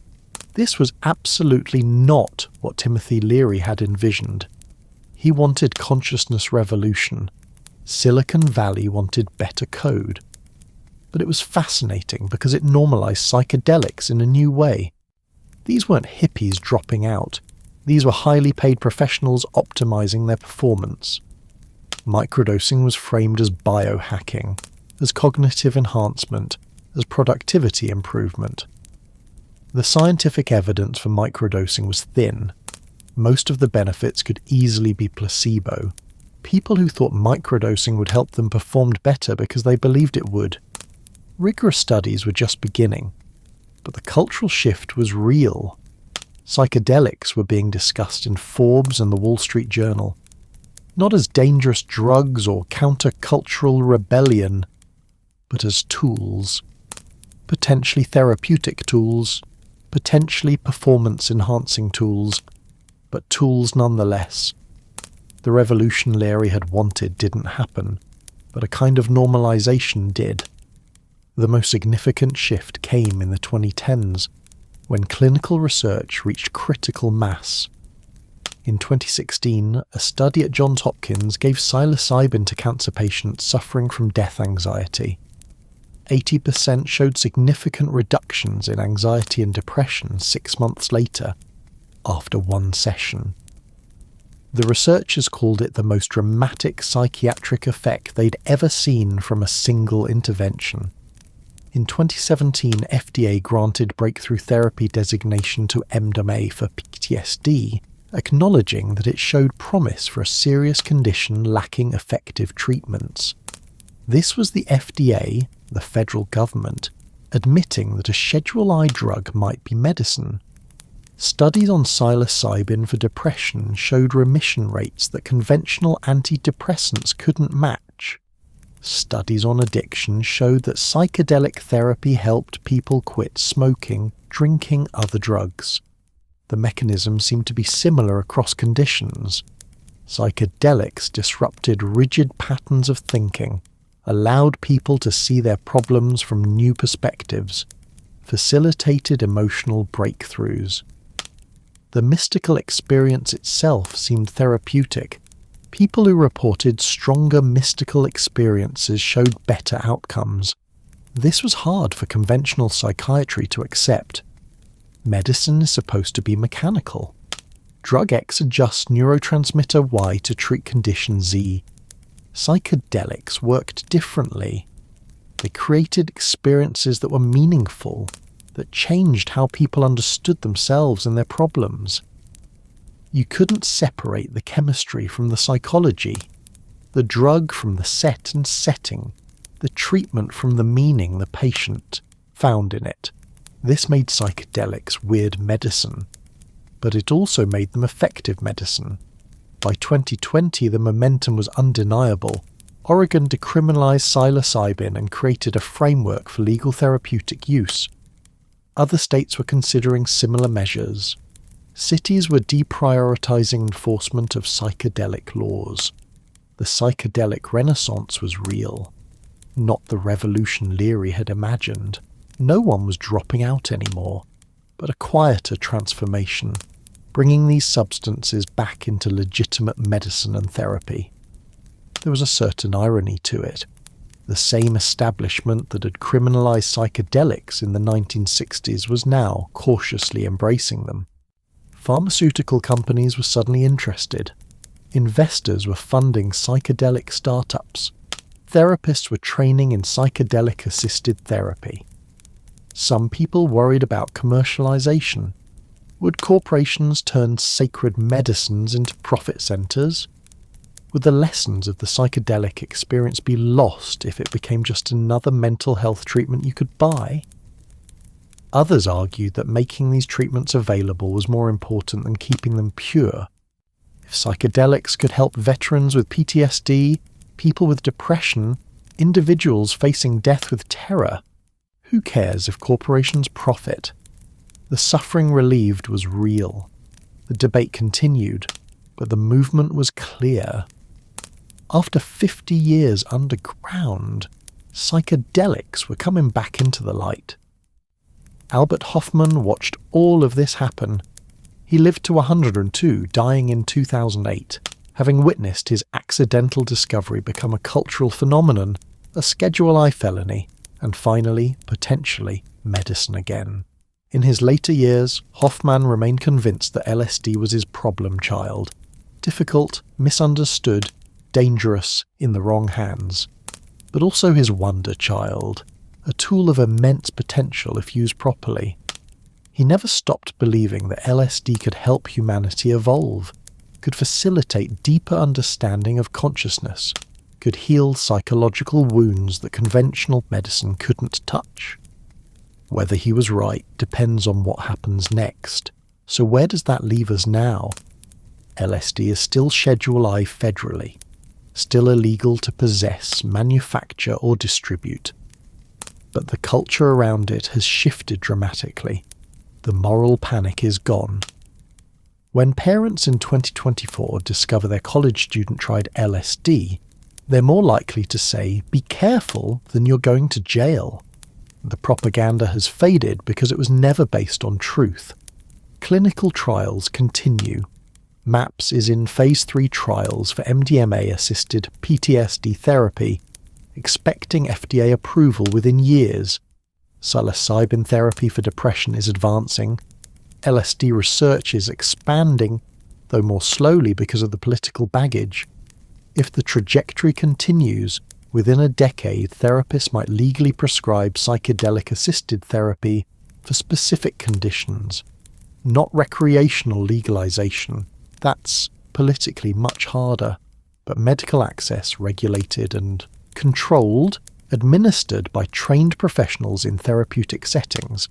This was absolutely not what Timothy Leary had envisioned. He wanted consciousness revolution. Silicon Valley wanted better code. But it was fascinating because it normalized psychedelics in a new way. These weren't hippies dropping out. These were highly paid professionals optimizing their performance. Microdosing was framed as biohacking, as cognitive enhancement, as productivity improvement. The scientific evidence for microdosing was thin. Most of the benefits could easily be placebo. People who thought microdosing would help them performed better because they believed it would. Rigorous studies were just beginning, but the cultural shift was real. Psychedelics were being discussed in Forbes and the Wall Street Journal, not as dangerous drugs or countercultural rebellion, but as tools. Potentially therapeutic tools, potentially performance-enhancing tools, but tools nonetheless. The revolution Leary had wanted didn't happen, but a kind of normalization did. The most significant shift came in the 2010s, when clinical research reached critical mass. In 2016, a study at Johns Hopkins gave psilocybin to cancer patients suffering from death anxiety. 80% showed significant reductions in anxiety and depression 6 months later, after one session. The researchers called it the most dramatic psychiatric effect they'd ever seen from a single intervention. In 2017, FDA granted breakthrough therapy designation to MDMA for PTSD, acknowledging that it showed promise for a serious condition lacking effective treatments. This was the FDA, the federal government, admitting that a Schedule I drug might be medicine. Studies on psilocybin for depression showed remission rates that conventional antidepressants couldn't match. Studies on addiction showed that psychedelic therapy helped people quit smoking, drinking, other drugs. The mechanism seemed to be similar across conditions. Psychedelics disrupted rigid patterns of thinking, allowed people to see their problems from new perspectives, facilitated emotional breakthroughs. The mystical experience itself seemed therapeutic. People who reported stronger mystical experiences showed better outcomes. This was hard for conventional psychiatry to accept. Medicine is supposed to be mechanical. Drug X adjusts neurotransmitter Y to treat condition Z. Psychedelics worked differently. They created experiences that were meaningful, that changed how people understood themselves and their problems. You couldn't separate the chemistry from the psychology, the drug from the set and setting, the treatment from the meaning the patient found in it. This made psychedelics weird medicine, but it also made them effective medicine. By 2020, the momentum was undeniable. Oregon decriminalized psilocybin and created a framework for legal therapeutic use. Other states were considering similar measures. Cities were deprioritizing enforcement of psychedelic laws. The psychedelic renaissance was real, not the revolution Leary had imagined. No one was dropping out anymore, but a quieter transformation. bringing these substances back into legitimate medicine and therapy. There was a certain irony to it. The same establishment that had criminalized psychedelics in the 1960s was now cautiously embracing them. Pharmaceutical companies were suddenly interested. Investors were funding psychedelic startups. Therapists were training in psychedelic-assisted therapy. Some people worried about commercialization. Would corporations turn sacred medicines into profit centers? Would the lessons of the psychedelic experience be lost if it became just another mental health treatment you could buy? Others argued that making these treatments available was more important than keeping them pure. If psychedelics could help veterans with PTSD, people with depression, individuals facing death with terror, who cares if corporations profit? The suffering relieved was real. The debate continued, but the movement was clear. After 50 years underground, psychedelics were coming back into the light. Albert Hofmann watched all of this happen. He lived to 102, dying in 2008, having witnessed his accidental discovery become a cultural phenomenon, a Schedule I felony, and finally, potentially, medicine again. In his later years, Hofmann remained convinced that LSD was his problem child. Difficult, misunderstood, dangerous in the wrong hands. But also his wonder child, a tool of immense potential if used properly. He never stopped believing that LSD could help humanity evolve, could facilitate deeper understanding of consciousness, could heal psychological wounds that conventional medicine couldn't touch. Whether he was right depends on what happens next. So where does that leave us now? LSD is still Schedule I federally, still illegal to possess, manufacture or distribute. But the culture around it has shifted dramatically. The moral panic is gone. When parents in 2024 discover their college student tried LSD, they're more likely to say, "Be careful," than "You're going to jail." The propaganda has faded because it was never based on truth. Clinical trials continue. MAPS is in Phase 3 trials for MDMA-assisted PTSD therapy, expecting FDA approval within years. Psilocybin therapy for depression is advancing. LSD research is expanding, though more slowly because of the political baggage. If the trajectory continues, within a decade, therapists might legally prescribe psychedelic-assisted therapy for specific conditions, not recreational legalization. That's politically much harder, but medical access regulated and controlled, administered by trained professionals in therapeutic settings.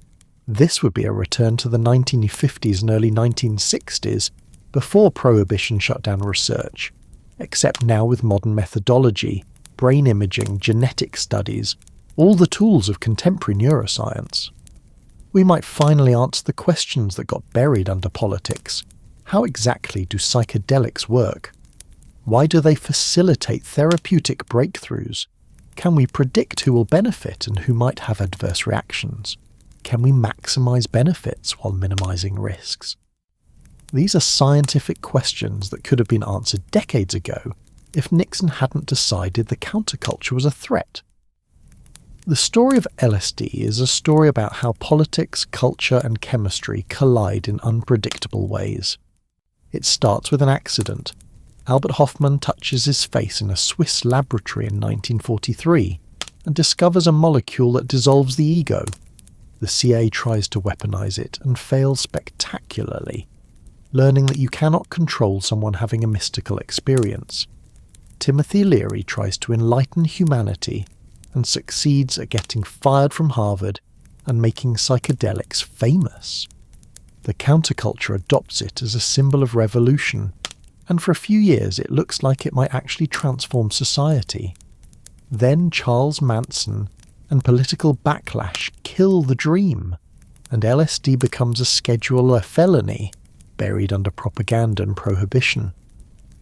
This would be a return to the 1950s and early 1960s, before Prohibition shut down research, except now with modern methodology, brain imaging, genetic studies, all the tools of contemporary neuroscience. We might finally answer the questions that got buried under politics. How exactly do psychedelics work? Why do they facilitate therapeutic breakthroughs? Can we predict who will benefit and who might have adverse reactions? Can we maximize benefits while minimizing risks? These are scientific questions that could have been answered decades ago if Nixon hadn't decided the counterculture was a threat. The story of LSD is a story about how politics, culture, and chemistry collide in unpredictable ways. It starts with an accident. Albert Hofmann touches his face in a Swiss laboratory in 1943 and discovers a molecule that dissolves the ego. The CIA tries to weaponize it and fails spectacularly, learning that you cannot control someone having a mystical experience. Timothy Leary tries to enlighten humanity and succeeds at getting fired from Harvard and making psychedelics famous. The counterculture adopts it as a symbol of revolution, and for a few years it looks like it might actually transform society. Then Charles Manson and political backlash kill the dream, and LSD becomes a Schedule I felony, buried under propaganda and prohibition.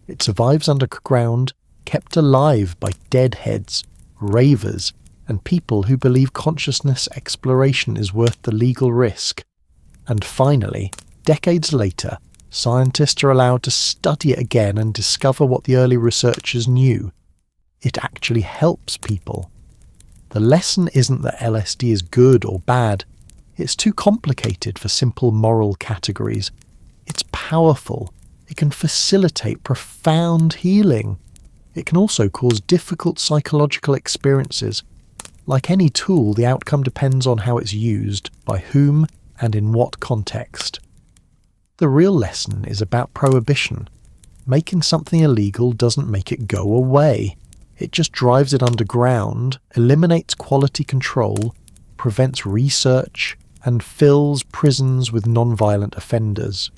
It survives underground, kept alive by deadheads, ravers, and people who believe consciousness exploration is worth the legal risk. And finally, decades later, Scientists are allowed to study it again and discover what the early researchers knew. It actually helps people. The lesson isn't that LSD is good or bad. It's too complicated for simple moral categories. It's powerful. It can facilitate profound healing. It can also cause difficult psychological experiences. Like any tool, the outcome depends on how it's used, by whom, and in what context. The real lesson is about prohibition. Making something illegal doesn't make it go away. It just drives it underground, eliminates quality control, prevents research, and fills prisons with non-violent offenders.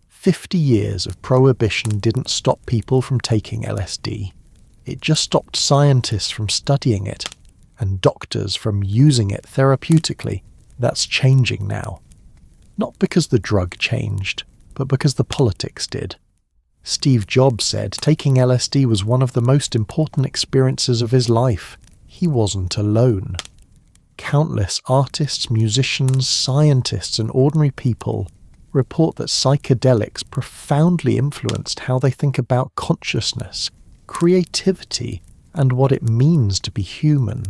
50 years of prohibition didn't stop people from taking LSD. It just stopped scientists from studying it, and doctors from using it therapeutically. That's changing now. Not because the drug changed, but because the politics did. Steve Jobs said taking LSD was one of the most important experiences of his life. He wasn't alone. Countless artists, musicians, scientists, and ordinary people report that psychedelics profoundly influenced how they think about consciousness, creativity, and what it means to be human.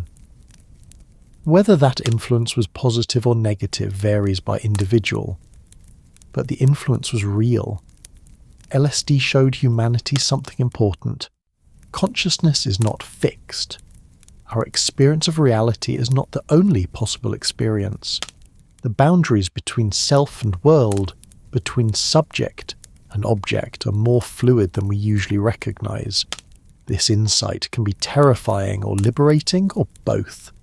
Whether that influence was positive or negative varies by individual, but the influence was real. LSD showed humanity something important. Consciousness is not fixed. Our experience of reality is not the only possible experience. The boundaries between self and world, between subject and object, are more fluid than we usually recognize. This insight can be terrifying or liberating, or both.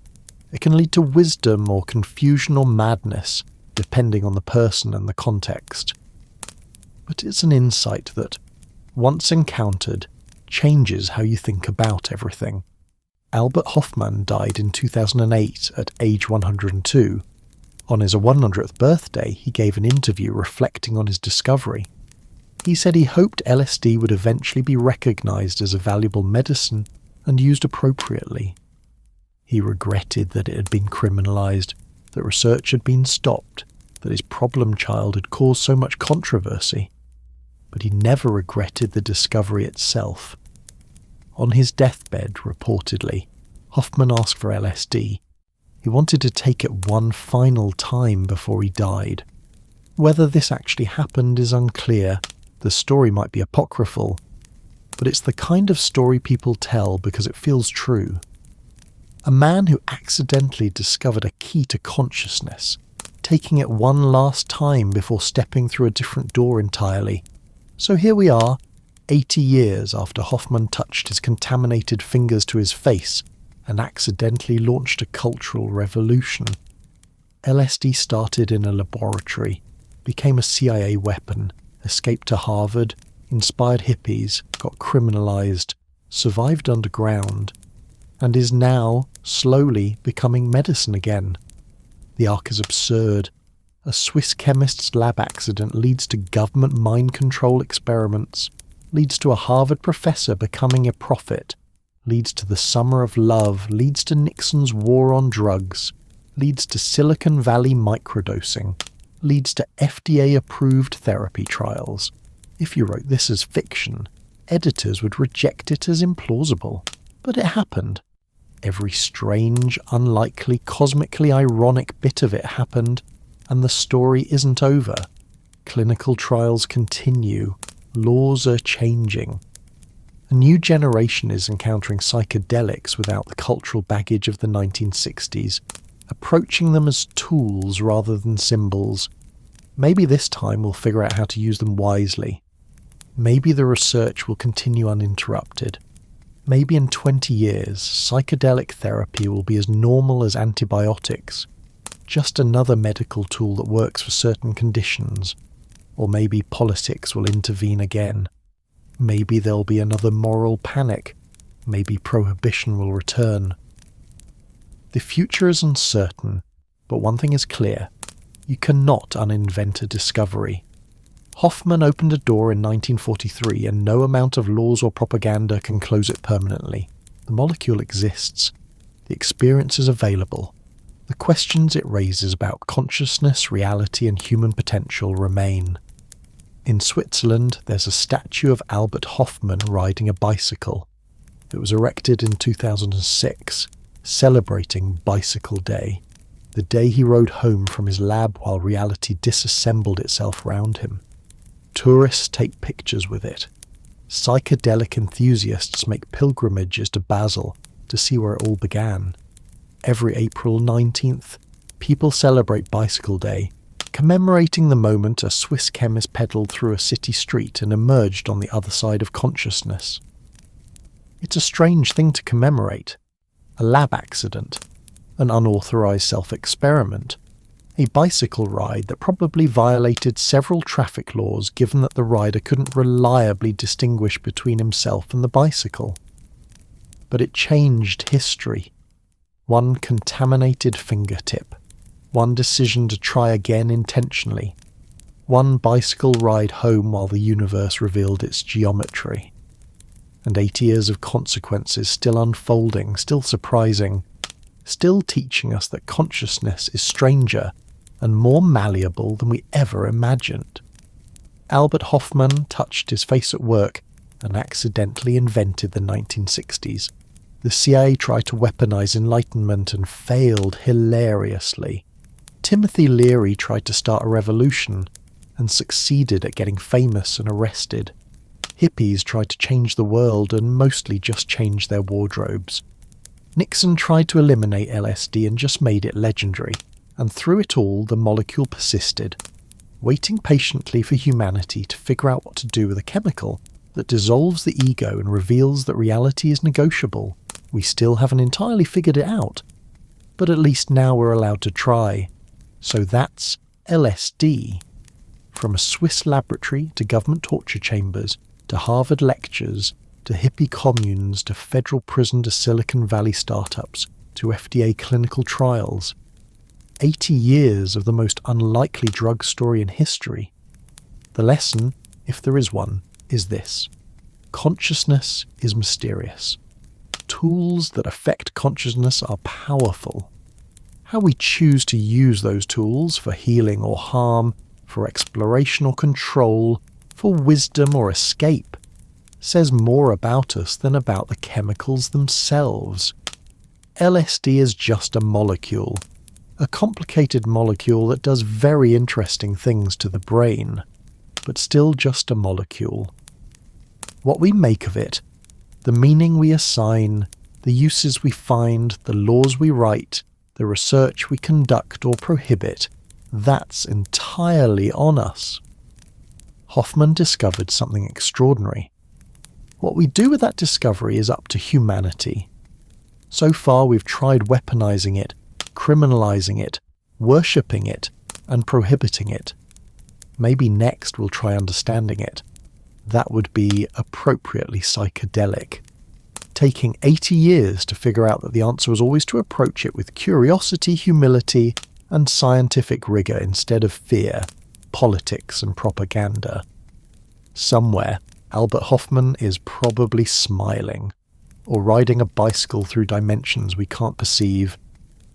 It can lead to wisdom or confusion or madness, depending on the person and the context. But it's an insight that, once encountered, changes how you think about everything. Albert Hofmann died in 2008 at age 102. On his 100th birthday, he gave an interview reflecting on his discovery. He said he hoped LSD would eventually be recognized as a valuable medicine and used appropriately. He regretted that it had been criminalized, that research had been stopped, that his problem child had caused so much controversy. But he never regretted the discovery itself. On his deathbed, reportedly, Hofmann asked for LSD. He wanted to take it one final time before he died. Whether this actually happened is unclear. The story might be apocryphal, but it's the kind of story people tell because it feels true. A man who accidentally discovered a key to consciousness, taking it one last time before stepping through a different door entirely. So here we are, 80 years after Hofmann touched his contaminated fingers to his face and accidentally launched a cultural revolution. LSD started in a laboratory, became a CIA weapon, escaped to Harvard, inspired hippies, got criminalized, survived underground, and is now, slowly, becoming medicine again. The arc is absurd. A Swiss chemist's lab accident leads to government mind control experiments, leads to a Harvard professor becoming a prophet, leads to the Summer of Love, leads to Nixon's war on drugs, leads to Silicon Valley microdosing, leads to FDA-approved therapy trials. If you wrote this as fiction, editors would reject it as implausible. But it happened. Every strange, unlikely, cosmically ironic bit of it happened, and the story isn't over. Clinical trials continue. Laws are changing. A new generation is encountering psychedelics without the cultural baggage of the 1960s, approaching them as tools rather than symbols. Maybe this time we'll figure out how to use them wisely. Maybe the research will continue uninterrupted. Maybe in 20 years, psychedelic therapy will be as normal as antibiotics, just another medical tool that works for certain conditions. Or maybe politics will intervene again. Maybe there'll be another moral panic. Maybe prohibition will return. The future is uncertain, but one thing is clear. You cannot uninvent a discovery. Hofmann opened a door in 1943, and no amount of laws or propaganda can close it permanently. The molecule exists. The experience is available. The questions it raises about consciousness, reality, and human potential remain. In Switzerland, there's a statue of Albert Hofmann riding a bicycle. It was erected in 2006, celebrating Bicycle Day, the day he rode home from his lab while reality disassembled itself round him. Tourists take pictures with it. Psychedelic enthusiasts make pilgrimages to Basel to see where it all began. Every April 19th, people celebrate Bicycle Day, commemorating the moment a Swiss chemist pedalled through a city street and emerged on the other side of consciousness. It's a strange thing to commemorate. A lab accident, an unauthorized self-experiment, a bicycle ride that probably violated several traffic laws given that the rider couldn't reliably distinguish between himself and the bicycle. But it changed history. One contaminated fingertip. One decision to try again intentionally. One bicycle ride home while the universe revealed its geometry. And 80 years of consequences still unfolding, still surprising, still teaching us that consciousness is stranger and more malleable than we ever imagined. Albert Hofmann touched his face at work and accidentally invented the 1960s. The CIA tried to weaponize Enlightenment and failed hilariously. Timothy Leary tried to start a revolution and succeeded at getting famous and arrested. Hippies tried to change the world and mostly just changed their wardrobes. Nixon tried to eliminate LSD and just made it legendary. And through it all, the molecule persisted, waiting patiently for humanity to figure out what to do with a chemical that dissolves the ego and reveals that reality is negotiable. We still haven't entirely figured it out, but at least now we're allowed to try. So that's LSD. From a Swiss laboratory to government torture chambers, to Harvard lectures, to hippie communes, to federal prison, to Silicon Valley startups, to FDA clinical trials. 80 years of the most unlikely drug story in history. The lesson, if there is one, is this. Consciousness is mysterious. Tools that affect consciousness are powerful. How we choose to use those tools for healing or harm, for exploration or control, for wisdom or escape, says more about us than about the chemicals themselves. LSD is just a molecule. A complicated molecule that does very interesting things to the brain, but still just a molecule. What we make of it, the meaning we assign, the uses we find, the laws we write, the research we conduct or prohibit, that's entirely on us. Hofmann discovered something extraordinary. What we do with that discovery is up to humanity. So far we've tried weaponizing it, criminalizing it, worshipping it, and prohibiting it. Maybe next we'll try understanding it. That would be appropriately psychedelic. Taking 80 years to figure out that the answer was always to approach it with curiosity, humility, and scientific rigor instead of fear, politics, and propaganda. Somewhere, Albert Hofmann is probably smiling, or riding a bicycle through dimensions we can't perceive.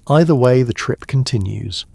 Either way, the trip continues.